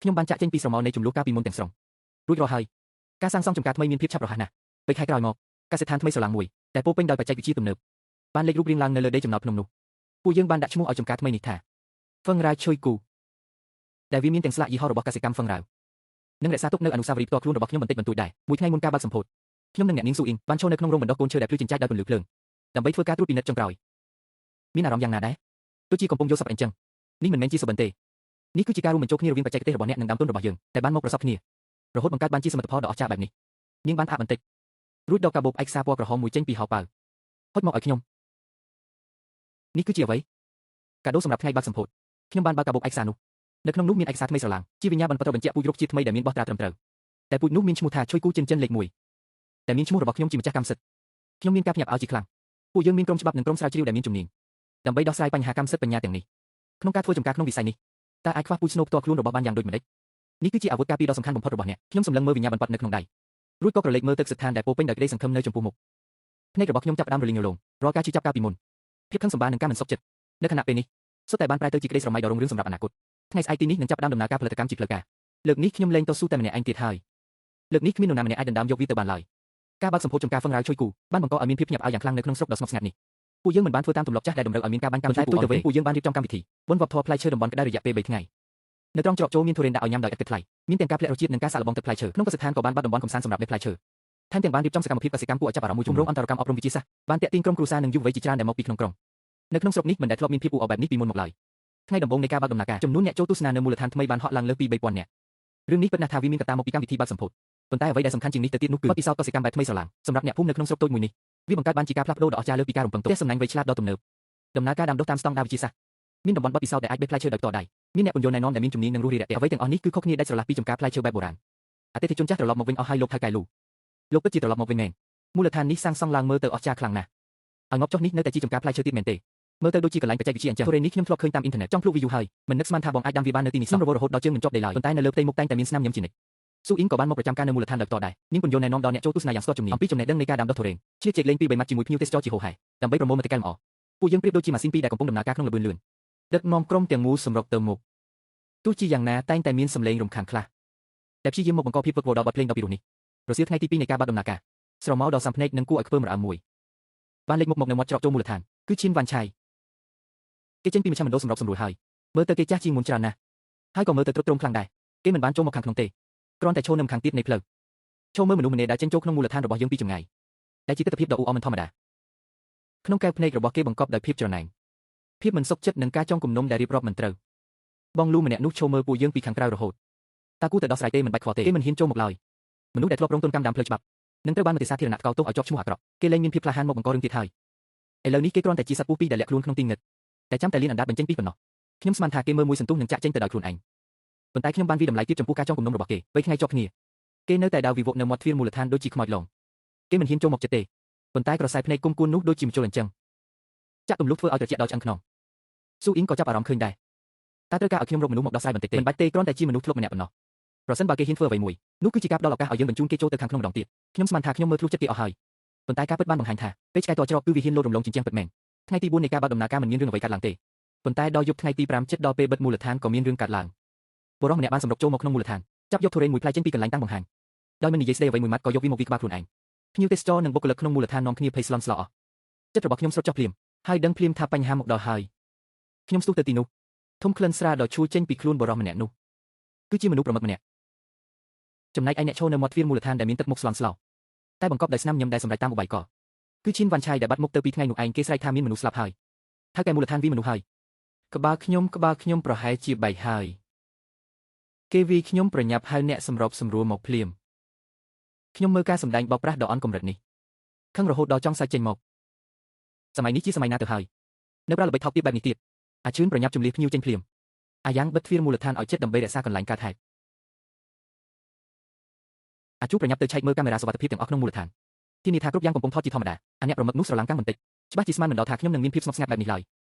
ខ្ញុំបានចាក់ចេញពីស្រមោលនៃចំនួនកាលពីមុនទាំងស្រុងរួចរាល់ហើយការសាងសង់ចំការថ្មីមានភាពឆាប់រហ័សណាស់ពេលខែក្រោយមកកសិដ្ឋានថ្មីស្រឡាំងមួយតែពោពេញដោយបច្ចេកវិទ្យាទំនើបបានលេចរូបរាងឡើងនៅលើដីចំណោតភ្នំនោះពួកយើងបានដាក់ឈ្មោះឲ្យចំការថ្មីនេះថាហ្វឹងរ៉ាវឈុយគូដែលវាមានទាំងស្លាកយីហោរបស់កសិកម្មហ្វឹងរ៉ាវនិងរក្សាទុកនៅអនុស្សាវរីយ៍ផ្ទាល់ខ្លួនរបស់ខ្ញុំបន្តិចបន្តួចដែរមួយថ្ងៃមុនការបើកសម្ពោធខ្ញុំនិងអ្នកនាងស៊ូអ៊ីងបានចូលនៅក្នុងរោងបណ្ដុះកូនឈើដែលភ្លឺចិញ្ចាចដោយពន្លឺភ្លើងដើម្បីធ្វើការត្រួតពិនិត្យចុងក្រោយមានអារម្មណ៍យ៉ាងណាដែរទោះជាកំពុងយកសពអញ្ចឹងនេះមិនមែនជាសុបិនទេនេះគឺជាការរួមបញ្ចូលគ្នារវាងបច្ចេកទេសរបស់អ្នកនិងដើមទុនរបស់យើងដែលបានមកប្រសពគ្នារហូតបង្កើតបានជាសមិទ្ធផលដ៏អស្ចារ្យបែបនេះនាងបានអាក់បន្តិចរួចដកកាបូបឯកសារពណ៌ក្រហមមួយចេញពីហោប៉ៅហុចមកឲ្យខ្ញុំនេះគឺជាអ្វីកាដូសម្រាប់ថ្ងៃបើកសម្ពោធខ្ញុំបានបើកកាបូបឯកសារនោះនៅក្នុងនោះមានឯកសារថ្មីស្រឡាងជាវិញ្ញាបនបត្របញ្ជាក់ពូជរុក្ខជាតិថ្មីដែលមានបោះត្រាត្រឹមត្រូវតែពូជនោះមានឈ្មោះថាឈុយគូចិនចិនលេខ1តែមានឈ្មោះរបស់ខ្ញុំជាម្ចាស់កម្មសិទ្ធិខ្ញុំមានការភ្ញាក់ផ្អើលជាខ្លាំងពួកយើងមានក្រុមច្បាប់និងក្រុមស្រាវជ្រាវដែលមានជំនាញដើម្បីដោះស្រាយបញ្ហាកម្មសិទ្ធិបញ្ញាទាំងនេះក្នុងការធ្វើចំការក្នុងវិស័យនេះតើអាចខ្វះពូជស្នូផ្ទាល់ខ្លួនរបស់បានយ៉ាងដូចម្តេចនេះគឺជាអាវុធការពារដ៏សំខាន់បំផុតរបស់អ្នកខ្ញុំសម្លឹងមើលវិញ្ញាបនបត្រនៅក្នុងដៃរួចក៏ក្រឡេកមើលទឹកស្ថានដែលពោពេញដោយក្តីសង្ឃឹមនៅចំពោះមុខភ្នែករបស់ខ្ញុំចាប់ផ្ដើមរលីងរលោងរាល់ការជឿចាប់កាលពីមុនភាពខឹងសម្បារនិងការមិនសុខចិត្តនៅខណៈពេលនេះសុទ្ធតែបានប្រែទៅជាក្តីស្រមៃដ៏រុងរឿងសម្រាប់អនាគតថ្ងៃស្អែកទីនេះនឹងចាប់ផ្ដើមដំណើរការផលិតកម្មជាផ្លូវការលើកនេះខ្ញុំលែងតស៊ូតែម្នាក់ឯងទៀតហើយលើកនេះគ្មាននរណាម្នាក់អាចដណ្ដើមយកវាទៅបានឡើយការបើកសម្ពោធចំការហ្វឹងរ៉ាវឈុយគូបានបង្កឲ្យមានភាពភ្ញាក់ផ្អើលយ៉ាងខ្លាំងនៅក្នុងស្រុកដ៏ស្ងប់ស្ងាត់នេះពួកយើងមិនបានធ្វើតាមទម្លាប់ចាស់ដែលតម្រូវឲ្យមានការបាញ់កម្មតែទូទៅវិញពួកយើងបានរៀបចំកម្មវិធីបុណ្យវប្បធម៌ផ្លែឈើតំបន់ក្តៅរយៈពេល3ថ្ងៃនៅត្រង់ច្រកចូលមានទុរេនដាក់ឲ្យញ៉ាំដោយឥតគិតថ្លៃមានទាំងការផ្លាក់រសជាតិនិងការសាកល្បងទឹកផ្លែឈើក្នុងកសិដ្ឋានក៏បានបាត់តំបន់កំសាន្តសម្រាប់បេះផ្លែឈើថែមទាំងបានរៀបចំសកម្មភាពកសិកម្មគួរឲ្យចាប់អារម្មណ៍មួយជំរងអន្តរកម្មអប់រំវិទ្យាសាស្ត្របានតាក់ទាញក្រុមគ្រួសារនិងយុវវ័យជាច្រើនដែលមកពីក្នុងក្រុងនៅក្នុងស្រុកនេះមិនដែលធ្លាប់មានភាពអ៊ូអរបែបនេះពីមុនមកឡើយថ្ងៃដំបូងនៃការបើកដំណើរការចំនួនអ្នកចូលទស្សនានៅមូលដ្ឋានថ្មីបានហក់ឡើងលើសពី 3000 នាក់រឿងនេះពិតណាស់ថាវាមានកត្តាមកពីកម្មវិធីបើកសម្ពោធប៉ុន្តែអ្វីដែលសំខាន់ជាងនេះទៅទៀតនោះគឺបទពិសោធន៍កសិកម្មបែបថ្មីស្រឡាងសម្រាប់អ្នកភូមិនៅក្នុងស្រុកតូចមួយនេះវាបង្កើតបានជាការផ្លាស់ប្ដូរដ៏អស្ចារ្យលើពីការរំពឹងទុកផ្ទះសំណាញ់វៃឆ្លាតដ៏ទំនើបដំណើរការដាំដុះតាមស្តង់ដារវិទ្យាសាស្ត្រមានតំបន់បទពិសោធន៍ដែលអាចបេះផ្លែឈើដោយផ្ទាល់ដៃមានអ្នកពន្យល់ណែនាំដែលមានជំនាញនិងរស់រាយរាក់ទាក់អ្វីទាំងអស់នេះគឺខុសគ្នាដាច់ស្រឡះពីចំការផ្លែឈើបែបបុរាណអតិថិជនចាស់ត្រឡប់មកវិញអស់ហើយលោកថៅកែលូលោកពិតជាត្រឡប់មកវិញមែនមូលដ្ឋាននេះសាងសង់ឡើងមើលទៅអស្ចារ្យខ្លាំងណាស់ឲ្យងប់ចុះនេះនៅតែជាចំការផ្លែឈើទៀតមែនទេមើលទៅដូចជាកន្លែងបច្ចេកវិទ្យាអញ្ចឹងទុរេននេះខ្ញុំធ្លាប់ឃើញតាមអ៊ីនធឺណិតចង់ភ្លុកវីយូហើយមិននឹកស្មានថាបងអាចដាំវាបាននៅទីនេះខ្ញុំរវល់រហូតដល់ជើងមិនជាប់ដីឡើយប៉ុន្តែនៅលើផ្ទៃមុខតែងតែមានស្នាមញញឹមជានិច្ចស៊ូអ៊ីងក៏បានមកប្រចាំការនៅមូលដ្ឋានដោយផ្ទាល់ដែរនាងពន្យល់ណែនាំដល់អ្នកចូលទស្សនាយ៉ាងស្ទាត់ជំនាញអំពីចំណេះដឹងនៃការដាំដុះទុរេនជ្រៀតជ្រែកលេងពីបីម៉ាត់ជាមួយភ្ញៀវទេសចរជាហូរហែដើម្បីប្រមូលមតិកែលម្អពួកយើងប្រៀបដូចជាម៉ាស៊ីនពីរដែលកំពុងដំណើរការក្នុងល្បឿនលឿនដឹកនាំក្រុមទាំងមូលសម្រុកទៅមុខទោះជាយ៉ាងណាតែងតែមានសម្លេងរំខានខ្លះតែព្យាយាមមកបង្កភាពវឹកវរដល់បទភ្លេងដ៏ពីរោះនេះរសៀលថ្ងៃទី2នៃការបើកដំណើរការស្រមោលដ៏សាំភ្នែកនិងគួរឲ្យខ្ពើមរអើមមួយបានលេចមុខមកនៅមាត់ច្រកចូលមូលដ្ឋានគឺឈៀនវ៉ាន់ឆៃគេចេញពីមជ្ឈមណ្ឌលសម្របសម្រួលហើយមើលទៅគេចាស់ជាងមុនច្រើនណាស់ហើយក៏មើលទៅទ្រុឌទ្រោមខ្លាំងដែរគេមិនបានចូលមកខាងក្នុងទេគ្រាន់តែឈរនៅម្ខាងទៀតនៃផ្លូវឈរមើលមនុស្សម្នាក់ដែលចេញចូលក្នុងមូលដ្ឋានរបស់យើងពីចម្ងាយដែលជាទស្សនវិជ្ជាដ៏អ៊ូអរមិនធម្មតាក្នុងកែវភ្នែករបស់គេបង្កប់ដោយភាពច្រណែនភាពមិនសុខចិត្តនិងការចង់គំនុំដែលរៀបរាប់មិនត្រូវបងលូម្នាក់នោះឈរមើលពួកយើងពីខាងក្រៅរហូតតើគូទៅដោះស្រាយទេមិនបាច់ខ្វល់ទេគេមិនហ៊ានចូលមកឡើយមនុស្សដែលធ្លាប់រងទុនកម្មដើមផ្លូវច្បាប់ នឹងត្រូវបានមតិសាធារណៈកោតទោសឲ្យជាប់ឈ្មោះអាក្រក់គេលែងមានភាពក្លាហានមកបង្ករឿងទៀតហើយឥឡូវនេះគេគ្រាន់តែជាសត្វពស់ពីរដែលលាក់ខ្លួនក្នុងទីងឹតតែចាំតែលៀនអណ្ដាតបញ្ចេញពីប៉ុណ្ណោះខ្ញុំស្មានថាគេមើលមួយសន្ទុះនឹងចាក់ចេញទៅដោយខ្លួនឯងប៉ុន្តែខ្ញុំបានវិតម្លៃទៀតចំពោះការចងគំនុំរបស់គេពេលថ្ងៃជាប់គ្នាគេនៅតែដើរវិវត្តនៅមាត់ទ្វារមូលដ្ឋានដូចជាខ្មោចឡងគេមិនហ៊ានចូលមកចិត្តទេប៉ុន្តែក្រសែភ្នែកគុំគួននោះដូចជាមជុលអញ្ចឹងចាក់ទម្លុះធ្វើឲ្យត្រជាក់ដល់ឆ្អឹងខ្នងស៊ូអ៊ីងក៏ចាប់អារម្មណ៍ឃើញដែរតើត្រូវការឲ្យខ្ញុំរកមនុស្សមកដោះស្រាយបន្តិចទេមិនបាច់ទេគ្រាន់តែជាមនុស្សធ្លុកម្នាក់ប៉ុណ្ណោះប្រសិនបើគេហ៊ានធ្វើអ្វីមួយនោះគឺជាការផ្ដល់ឱកាសឲ្យយើងបញ្ជូនគេចូលទៅខាងក្នុងម្ដងទៀតខ្ញុំស្មានថាខ្ញុំមើលធ្លុះចិត្តគេអស់ហើយប៉ុន្តែការពិតបានបង្ហាញថាពេលឆ្កែតច្រកគឺវាហ៊ានលោតរំលងជាងពិតមែនថ្ងៃទី4នៃការបើកដំណើរការមិនមានរឿងអ្វីកើតឡើងទេប៉ុន្តែដល់យប់ថ្ងៃទី5ជិតដល់ពេលបិទមូលដ្ឋានក៏មានរឿងកើតឡើងបុរសម្នាក់បានសម្រុកចូលមកក្នុងមូលដ្ឋានចាប់យកធូរ៉េនមួយផ្លែចេញពីកន្លែងតាំងបង្ហាញដោយមិននិយាយស្ដីអ្វីមួយម៉ាត់ក៏យកវាមកវាក្បាលខ្លួនឯងភ្ញៀវទេសចរនិងបុគ្គលិកក្នុងមូលដ្ឋាននាំគ្នាភ័យស្លន់ស្លោអស់ចិត្តរបស់ខ្ញុំស្រុតចុះភ្លាមហើយដឹងភ្លាមថាបញ្ហាមកដល់ហើយខ្ញុំស្ទុះទៅទីនោះធំក្លិនស្រាដ៏ឈ្ងុយចេញពីខ្លួនបុរសម្នាក់នោះគឺជាមនុស្សប្រមឹតម្នាក់ចំណែកឯអ្នកឈរនៅមាត់ទ្វារមូលដ្ឋានដែលមានទឹកមុខស្លន់ស្លោតែបង្កប់ដោយស្នាមញឹមដែលសម្រេចតាមឧបាយកលគឺឈិនវ៉ាន់ឆៃដែលបាត់មុខទៅពីថ្ងៃនោះឯងគេស្រែកថាមានមនុស្សស្លាប់ហើយថៅកែមូលដ្ឋានវាមនុស្សហើយក្បាលខ្ញុំប្រហែលជាបែកហើយគេវាខ្ញុំប្រញាប់ហៅអ្នកសម្របសម្រួលមកភ្លាមខ្ញុំមើលការសម្ដែងបោកប្រាស់ដ៏អន់កម្រិតនេះខឹងរហូតដល់ចង់សាច់ចេញមកសម័យនេះជាសម័យណាទៅហើយនៅប្រើល្បិចថោកទាបបែបនេះទៀតអាជឿនប្រញាប់ជំលៀសភ្ញៀវចេញភ្លាមអាយ៉ាងបិទទ្វារមូលដ្ឋានឲ្យចិត្តដើម្បីរក្សាកន្លែងកើតហេតុអាជូប្រញាប់ទៅឆែកមើលកាមេរ៉ាសុវត្ថិភាពទាំងអស់ក្នុងមូលដ្ឋានធានាថាគ្រប់យ៉ាងកំពុងថតជាធម្មតាអាអ្នកប្រមឹកនោះស្រឡាំងកាំងបន្តិចច្បាស់ជាស្មានមិនដល់ថាខ្ញុំនឹងមានភាពស្ងប់ស្ងាត់បែបនេះឡើយ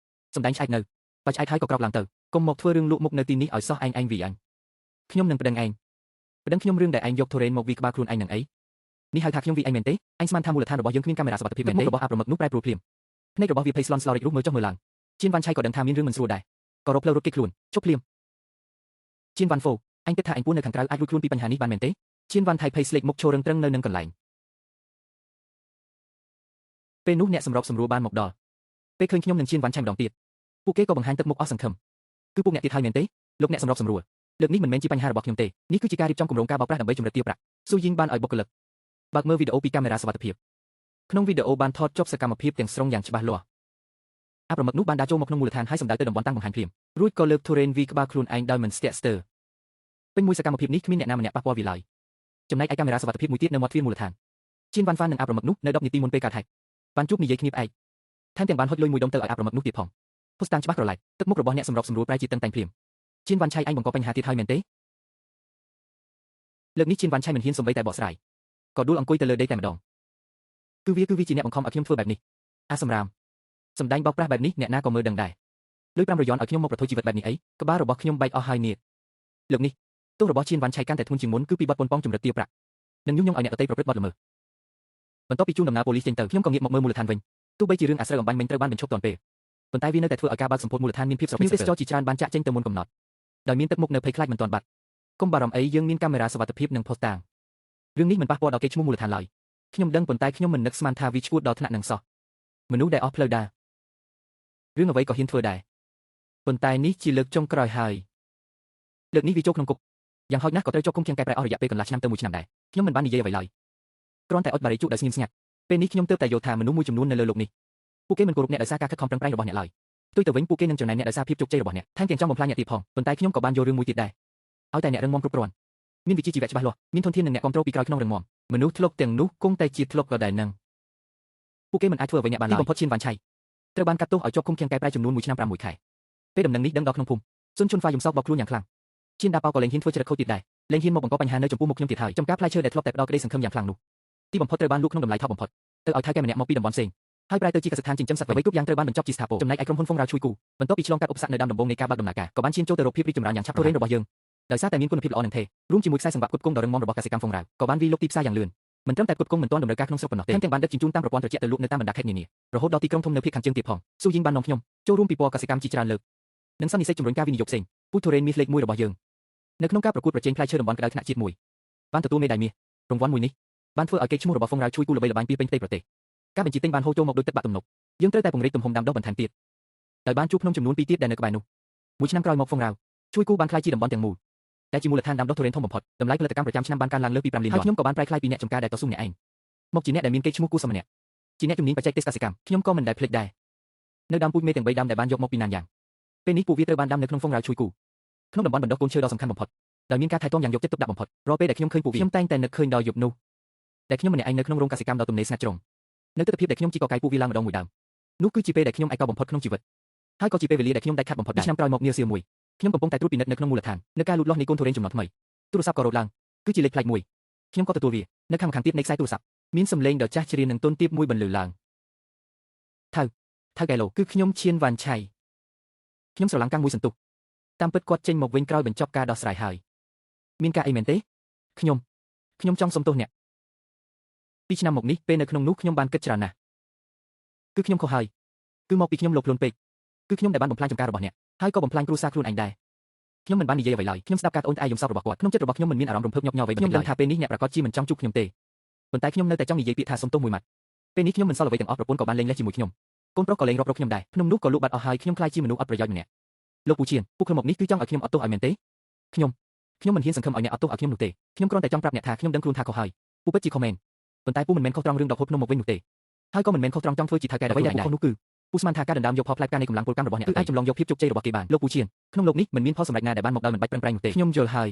សម្ដែងឆ្អែតនៅបាច់ឆ្អែតហើយក៏ក្រោកឡើងទៅកុំមកធ្វើរឿងលក់មុខនៅទីនេះឲ្យសោះឯងវីអញខ្ញុំនឹងប្តឹងឯងប្តឹងខ្ញុំរឿងដែលឯងយកធូរ៉េនមកវាក្បាលខ្លួនឯងនឹងអីនេះហៅថាខ្ញុំវីអញមែនទេអញស្មានថាមូលដ្ឋានរបស់យើងគ្មានកាមេរ៉ាសុវត្ថិភាពមែនទេរបស់អាប្រមឹកនោះប្រែប្រួលភ្លាមភ្នែករបស់វាភ័យស្លន់ស្លោរិចរូបមើលចុះមើលឡើងជៀនវ៉ាន់ឆៃក៏ដឹងថាមានរឿងមិនស្រួលដែរក៏រកផ្លូវរត់គេចខ្លួនជប់ភ្លាមជៀនវ៉ាន់ហ្វូអញគិតថាអញពួននៅខាងក្រៅអាចរួចខ្លួនពីបញ្ហានេះបានមែនទេជៀនវ៉ាន់ថៃភ័យស្លេកមុខឈររឹងត្រឹងនៅនឹងកន្លែងពេលនោះអ្នកសម្របសម្រួលបានមកដល់ពេលឃើញខ្ញុំនិងជៀនវ៉ាន់ឆៃម្ដងទៀតពួកគេក៏បង្ហាញទឹកមុខអស់សង្ឃឹមគឺពួកអ្នកទៀតហើយមែនទេលោកអ្នកសម្របសម្រួលលើកនេះមិនមែនជាបញ្ហារបស់ខ្ញុំទេនេះគឺជាការរៀបចំគម្រោងការបោកប្រាស់ដើម្បីជំរិតទារប្រាក់ស៊ូយីងបានឲ្យបុគ្គលិកបើកមើលវីដេអូពីកាមេរ៉ាសុវត្ថិភាពក្នុងវីដេអូបានថតចប់សកម្មភាពទាំងស្រុងយ៉ាងច្បាស់លាស់អាប្រមឹកនោះបានដើរចូលមកក្នុងមូលដ្ឋានហើយសម្ដៅទៅតំបន់តាំងបង្ហាញភ្លាមរួចក៏លើកធូរ៉េនវីក្បាលខ្លួនឯងដោយមិនស្ទាក់ស្ទើរពេញមួយសកម្មភាពនេះគ្មានអ្នកណាម្នាក់ប៉ះពាល់វាឡើយចំណែកឯកាមេរ៉ាសុវត្ថិភាពមួយទៀតនៅមាត់ទ្វារមូលដ្ឋានជៀនវ៉ាន់ហ្វាននិងអាប្រមឹកនោះនៅ10នាទីមុនពេលកើតហេតុបានជួបនិយាយគ្នាផ្អែកថែមទាំងបានហុចលុយមួយដុំទៅឲ្យអាប្រមឹកនោះទៀតផងភស្តុតាងច្បាស់ក្រឡែកទឹកមុខរបស់អ្នកសម្របសម្រួលប្រែជាតឹងតែងភ្លាមជៀនវ៉ាន់ឆៃអញបង្កបញ្ហាទៀតហើយមែនទេលើកនេះជៀនវ៉ាន់ឆៃមិនហ៊ានសំបីតែបកស្រាយក៏ដួលអង្គុយទៅលើដេកតែម្ដងគឺវាជាអ្នកបង្ខំឲ្យខ្ញុំធ្វើបែបនេះអាសម្រាមសម្ដែងបោកប្រាស់បែបនេះអ្នកណាក៏មើលដឹងដែរលុយ5រយ័នឲ្យខ្ញុំមកប្រថុយជីវិតបែបនេះអីក្បាលរបស់ខ្ញុំបែកអស់ហើយនេះលើកនេះទោសរបស់ជៀនវ៉ាន់ឆៃកាន់តែធ្ងន់ជាងមុនគឺពីបទប៉ុនប៉ងជំរិតទារប្រាក់និងញុះញង់ឲ្យអ្នកដទៃប្រព្រឹត្តបទល្មើសបន្ទាប់ពីជួនដំណើរប៉ូលីសចេញទៅខ្ញុំក៏ងាកមកមើលមូលដ្ឋានវិញទោះបីជារឿងអាស្រូវអំបញ្ញមិញត្រូវបានបញ្ឈប់ទាន់ពេលប៉ុន្តែវានៅតែធ្វើឲ្យការបើកសម្ពោធមូលដ្ឋានមានភាពស្រពាសទេសចរជាច្រើនបានចាក់ចេញទៅមុនកំណត់ដោយមានទឹកមុខនៅភ័យខ្លាចមិនទាន់បាត់កុំបារម្ភអីយើងមានកាមេរ៉ាសុវត្ថិភាពនិងភស្តុតាងរឿងនេះមិនប៉ះពាល់ដល់កេរ្តិ៍ឈ្មោះមូលដ្ឋានឡើយខ្ញុំដឹងប៉ុន្តែខ្ញុំមិននឹកស្មានថាវាឈួតដល់ថ្នាក់នឹងសោះមនុស្សដែលអស់ផ្លូវដើររឿងអ្វីក៏ហ៊ានធ្វើដែរប៉ុន្តែនេះជាលើកចុងក្រោយហើយលើកនេះវាចូលក្នុងគុកយ៉ាងហោចណាស់ក៏ត្រូវជាប់ឃុំឃាំងកែប្រែអស់រយៈពេលកន្លះឆ្នាំទៅ1ឆ្នាំដែរខ្ញុំមិនបាននិយាយអ្វីឡើយគ្រាន់តែអុចបារីជក់ដោយស្ងៀមស្ងាត់ពេលនេះខ្ញុំទើបតែយល់ថាមនុស្សមួយចំនួននៅលើโลกនេះពួកគេមិនគោរពអ្នកដោយសារការខិតខំប្រឹងប្រែងរបស់អ្នកឡើយផ្ទុយទៅវិញពួកគេនឹងចំណែនអ្នកដោយសារភាពជោគជ័យរបស់អ្នកថែមទាំងចង់បំផ្លាញអ្នកទៀតផងប៉ុន្តែខ្ញុំក៏បានយល់រឿងមួយទៀតដែរឲ្យតែអ្នករឹងមាំគ្រប់គ្រាន់មានវិជ្ជាជីវៈច្បាស់លាស់មានធនធាននិងអ្នកគ្រប់គ្រងពីក្រោយខ្នងរឹងមាំមនុស្សធ្លុកទាំងនោះគង់តែជាធ្លុកក៏ដែរនឹងពួកគេមិនអាចធ្វើអ្វីអ្នកបានឡើយបំផុតឈៀនវ៉ាន់ឆៃត្រូវបានកាត់ទោសឲ្យជាប់ឃុំឃាំងកែប្រែចំនួន1ឆ្នាំ6ខែពេលដំណឹងនេះដឹងដល់ក្នុងភូមិស៊ុនជុនហ្វាយយំសោកបោកខ្លួនយ៉ាងខ្លាំងឈៀនដាប៉ៅក៏លែងហ៊ានធ្វើចរិតខូចទៀតដែរលែងហ៊ានមកបង្កបញ្ហានៅចំពោះមុខខ្ញុំទៀតហើយចំការផ្លែឈើដែលធ្លាប់តែផ្ដល់ក្តីសង្ឃឹមយ៉ាងខ្លាំងនោះទីបំផុតត្រូវបានលក់ក្នុងតម្លៃថោកបំផុតទៅឲ្យថៅកែម្នាក់មកពីតំបន់ផ្សេងហើយប្រែទៅជាកសិដ្ឋានចិញ្ចឹមសត្វអ្វីគ្រប់យ៉ាងត្រូវបានបញ្ចប់ជាស្ថាពរចំណែកឯក្រុមហ៊ុនហ្វុងរ៉ាវជួយគូបន្ទាប់ពីឆ្លងកាត់ឧបសគ្គនៅដើមដំបូងនៃការបើកដំណើរការក៏បានឈានចូលទៅរកភាពរីកចម្រើនយ៉ាងឆាប់រហ័សរបស់យើងដោយសារតែមានគុណភាពល្អនឹងទេរួមជាមួយខ្សែសង្វាក់ផ្គត់ផ្គង់ដ៏រឹងមាំរបស់កសិកម្មហ្វុងរ៉ាវក៏បានវាយលុកទីផ្សារយ៉ាងលឿនមិនត្រឹមតែផ្គត់ផ្គង់មិនទាន់តម្រូវការក្នុងស្រុកប៉ុណ្ណោះទេថែមទាំងបានដឹកជញ្ជូនតាមប្រព័ន្ធត្រជាក់ទៅលក់នៅតាមបណ្ដាខេត្តនានារហូតដល់ទីក្រុងធំនៅភាគខាងជើងទៀតផងស៊ូយីងបាននាំខ្ញុំចូលរួមពិព័រណ៍កសិកម្មជាច្រើនលើកនិងសន្និសីទជំរុញការវិនិយោគផ្សេងពូធូរ៉េនមាសលេខ1របស់យើងនៅក្នុងការប្រកួតប្រជែងផ្លែឈើតំបន់ក្តៅថ្នាក់ជាតិមួយបានទទួលមេដាយមាសរង្វាន់មួយនេះបានធ្វើឲ្យកេរ្តិ៍ឈ្មោះរបស់ហ្វុងរ៉ាវជួយគូល្បីល្បាញពីពេញផ្ទៃប្រទេសការបញ្ជាទិញបានហូរចូលមកដូចទឹកបាក់ទំនប់យើងត្រូវតែពង្រីកទំហំដាំដុះបន្ថែមទៀតដោយបានជួបភ្នំចំនួន2ទៀតដែលនៅក្បែរនោះមួយឆ្នាំក្រោយមកហ្វុងរ៉ាវជួយគូបានខ្លាយជាតំបន់ទាំងមូលតែជាមូលដ្ឋានដាំដុះធូរ៉េនធំបំផុតតម្លៃផលិតកម្មប្រចាំឆ្នាំបានកើនឡើងលើសពី5លានដុល្លារហើយខ្ញុំក៏បានប្រែក្លាយពីអ្នកចំការដែលតស៊ូម្នាក់ឯងមកជាអ្នកដែលមានកេរ្តិ៍ឈ្មោះគូសមម្នាក់ជាអ្នកជំនាញបច្ចេកទេសកសិកម្មខ្ញុំក៏មិនដែលភ្លេចដែរនៅដើមពូជមេទាំង3ដើមដែលបានយកមកពីណានយ៉ាងពេលនេះពួកវាត្រូវបានដាំនៅក្នុងហ្វុងរ៉ាវជួយគូក្នុងតំបន់បណ្ដុះកូនឈើដ៏សំខាន់បំផុតដោយមានការថែទាំយ៉ាងយកចិត្តទុកដាក់បំផុតរាល់ពេលដែលខ្ញុំឃើញពួកវាខ្ញុំតែងតែនឹកឃើញដល់យប់នោះ แต่ខ្ញុំម្នាក់ឯងនៅក្នុងរោងកសិកម្មដ៏ទំនេរស្ងាត់ជ្រុងនៅទិដ្ឋភាពដែលខ្ញុំជីកកកាយពួកវាឡើងម្ដងមួយដើមនោះគឺជាពេលដែលខ្ញុំឯកោបំផុតក្នុងជីវិតហើយក៏ជាពេលវេលាដែលខ្ញុំដាច់ខាតបំផុតដែរឆ្នាំក្រោយមកនាសៀវមួយខ្ញុំកំពុងតែត្រួតពិនិត្យនៅក្នុងមូលដ្ឋាននៅការលូតលាស់នៃកូនទុរេនចំណត់ថ្មីទូរស័ព្ទក៏រោទឡើងគឺជាលេខប្លែកមួយខ្ញុំក៏ទទួលវានៅខាងម្ខាងទៀតនៃខ្សែទូរស័ព្ទមានសំឡេងដ៏ចាស់ជ្រាលនិងទន់ទាបមួយបន្លឺឡើងថៅកែឡូគឺខ្ញុំឈៀនវ៉ាន់ឆៃខ្ញុំស្រឡាំងកាំងមួយសន្ទុះតាមពិតគាត់ចេញមកវិញក្រោយបញ្ចប់ការដោះស្រាយហើយមានការអីមែនទេខ្ញុំចង់សុំទោសអ្នក2ឆ្នាំមកនេះពេលនៅក្នុងនោះខ្ញុំបានគិតច្រើនណាស់គឺខ្ញុំខុសហើយគឺមកពីខ្ញុំលោកខ្លួនពេកគឺខ្ញុំដែលបានបំផ្លាញចំការរបស់អ្នកហើយក៏បំផ្លាញគ្រួសារខ្លួនឯងដែរខ្ញុំមិនបាននិយាយអ្វីឡើយខ្ញុំស្ដាប់ការត្អូញត្អែរយំសោករបស់គាត់ក្នុងចិត្តរបស់ខ្ញុំមិនមានអារម្មណ៍រំភើបញាប់ញ័រអ្វីខ្ញុំដឹងថាពេលនេះអ្នកប្រកាសជាមិនចង់ជួបខ្ញុំទេប៉ុន្តែខ្ញុំនៅតែចង់និយាយពាក្យថាសុំទោសមួយម៉ាត់ពេលនេះខ្ញុំមិនសល់អ្វីទាំងអស់ប្រពន្ធក៏បានលេងលេះជាមួយខ្ញុំកូនប្រុសក៏លេងរករកខ្ញុំដែរភ្នំនោះក៏លូកបាត់អស់ហើយខ្ញុំខ្លាចជាមនុស្សអត់ប្រយោជន៍ម្នាក់លោកពូឈៀនពួកខ្ញុំមកនេះគឺចង់ឲ្យខ្ញុំអត់ទោសឲ្យមែនទេខ្ញុំមិនហ៊ានសង្ឃឹមឲ្យអ្នកអត់ទោសឲ្យខ្ញុំនោះទេខ្ញុំគ្រាន់តែចង់ប្រាប់អ្នកថាខ្ញុំដឹងខ្លួនថាខុសហើយពូពិតជាខុសមែនប៉ុន្តែពូមិនមែនខុសត្រង់រឿងដកហូតភ្នំមកវិញនោះទេហើយក៏មិនមែនខុសត្រង់ចង់ធ្វើជាថៅកែអ្វីដែលខុសនោះគឺពូស្មានថាការដណ្ដើមយកផលផ្លែផ្កានៃកម្លាំងពលកម្មរបស់អ្នកគឺអាចចម្លងយកភាពជោគជ័យរបស់គេបានលោកពូឈៀនក្នុងលោកនេះមិនមានផលសម្រេចណាដែលបានមកដោយមិនបាច់ប្រឹងប្រែងនោះទេខ្ញុំយល់ហើយ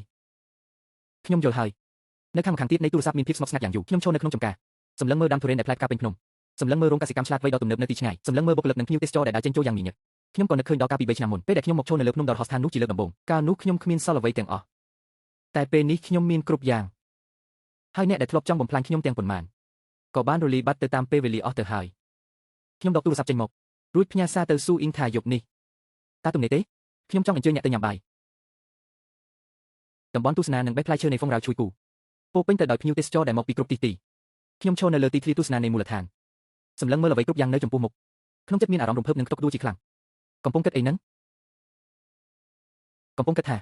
នៅខាងម្ខាងទៀតនៃទូរស័ព្ទមានភាពស្ងប់ស្ងាត់យ៉ាងយូរខ្ញុំឈរនៅក្នុងចម្ការសម្លឹងមើលដើមទុរេនដែលផ្លែផ្កាពេញភ្នំសម្លឹងមើលរោងកសិកម្មឆ្លាតវៃដ៏ទំនើបនៅទីឆ្ងាយសម្លឹងមើលបុគ្គលិកនិងភ្ញៀវទេសចរដែលដើរចេញចូលយ៉ាងញញឹកខ្ញុំក៏នឹកឃើញដល់កាលពី3ឆ្នាំមុនពេលដែលខ្ញុំមកឈរនៅលើភ្នំដ៏រហស្ថាននោះជាលើកដំបូងកាលនោះខ្ញុំគ្មានសល់អ្វីទាំងអស់តែពេលនេះខ្ញុំមានគ្រប់យ៉ាងហើយអ្នកដែលធ្លាប់ចង់បំផ្លាញខ្ញុំទាំងប៉ុន្មានក៏បានរលាយបាត់ទៅតាមពេលវេលាអស់ទៅហើយខ្ញុំដកទូរស័ព្ទចេញមករួចផ្ញើសារទៅស៊ូអ៊ីងថាយប់នេះតើទំនេរទេខ្ញុំចង់អញ្ជើញអ្នកទៅញ៉ាំបាយតំបន់ទស្សនានិងបេះផ្លែឈើនៃហ្វុងរ៉ាវជួយគូពោពេញទៅដោយភ្ញៀវទេសចរដែលមកពីគ្រប់ទីខ្ញុំឈរនៅលើទីធ្លាទស្សនានៃមូលដ្ឋានសម្លឹងមើលអ្វីគ្រប់យ៉ាងនៅចំពោះមុខក្នុងចិត្តមានអារម្មណ៍រំភើបនិងខ្ទុកក្តួលជាខ្លាំងកំពុងគិតអីហ្នឹងកំពុងគិតថា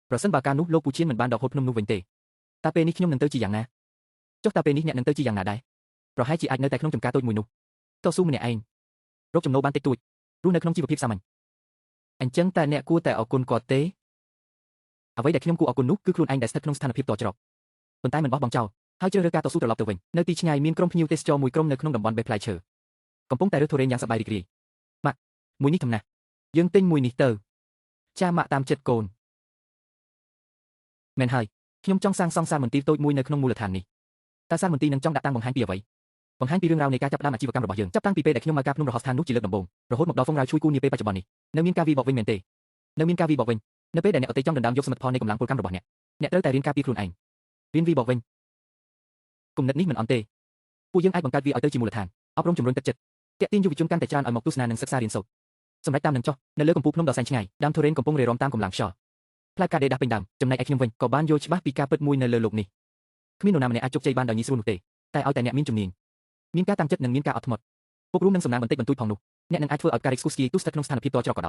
ប្រសិនបើការនោះលោកពូឈៀនមិនបានដកហូតភ្នំនោះវិញទេតើពេលនេះខ្ញុំនឹងទៅជាយ៉ាងណាចុះតើពេលនេះអ្នកនឹងទៅជាយ៉ាងណាដែរប្រហែលជាអាចនៅតែក្នុងចំការតូចមួយនោះតស៊ូម្នាក់ឯងរកចំណូលបានតិចតួចរស់នៅក្នុងជីវភាពសាមញ្ញអញ្ចឹងតើអ្នកគួរតែអរគុណគាត់ទេអ្វីដែលខ្ញុំគួរអរគុណនោះគឺខ្លួនឯងដែលស្ថិតក្នុងស្ថានភាពតច្រកប៉ុន្តែមិនបោះបង់ចោលហើយជ្រើសរើសការតស៊ូត្រឡប់ទៅវិញនៅទីឆ្ងាយមានក្រុមភ្ញៀវទេសចរមួយក្រុមនៅក្នុងតំបន់បេះផ្លែឈើកំពុងតែរើសទុរេនយ៉ាងសប្បាយរីករាយម៉ាក់មួយនេះធំណាស់យើងទិញមួយនេះទៅចាម៉ាក់តាមចិត្តកូនមែនហើយខ្ញុំចង់សាងសង់សារមន្ទីរតូចមួយនៅក្នុងមូលដ្ឋាននេះតើសារមន្ទីរនឹងចង់ដាក់តាំងបង្ហាញពីអ្វីបង្ហាញពីរឿងរ៉ាវនៃការចាប់ផ្ដើមអាជីវកម្មរបស់យើងចាប់តាំងពីពេលដែលខ្ញុំមកការភ្នំរហស្ថាននោះជាលើកដំបូងរហូតមកដល់ហ្វុងរ៉ាវជួយគូនាពេលបច្ចុប្បន្ននេះនៅមានការវិបកវិញមែនទេនៅមានការវិបកវិញនៅពេលដែលអ្នកអតីតចង់ដណ្ដើមយកសមិទ្ធផលនៃកម្លាំងពលកម្មរបស់អ្នកត្រូវតែរៀនការពារខ្លួនឯងរៀនវិបកវិញគំនិតនេះមិនអន់ទេពួកយើងអាចបង្កើតវាឲ្យទៅជាមូលដ្ឋានអប់រំជំរុញទឹកចិត្តទាក់ទាញយុវជនកាន់តែច្រើនឲ្យមកទស្សនានិងសិក្សារៀនសូត្រសម្រាប់តាមនឹងចុះនៅលើកំពូលភ្នំដ៏សែនឆ្ងាយដើមទុរេនកំពុងរេរាំតាមកម្លាំងខ្យល់ផ្លែផ្កាដេរដាស់ពេញដើមចំណែកឯខ្ញុំវិញក៏បានយល់ច្បាស់ពីការពិតមួយនៅលើលោកនេះគ្មាននរណាម្នាក់អាចជោគជ័យបានដោយងាយស្រួលនោះទេតែឲ្យតែអ្នកមានជំនាញមានការតាំងចិត្តនិងមានការអត់ធ្មត់ពុករួមនឹងសំណាងបន្តិចបន្តួចផងនោះអ្នកនឹងអាចធ្វើឲ្យការរីកស្គូស្គីទូស្ថិតក្នុងស្ថានភាពតច្រកក៏ដោយ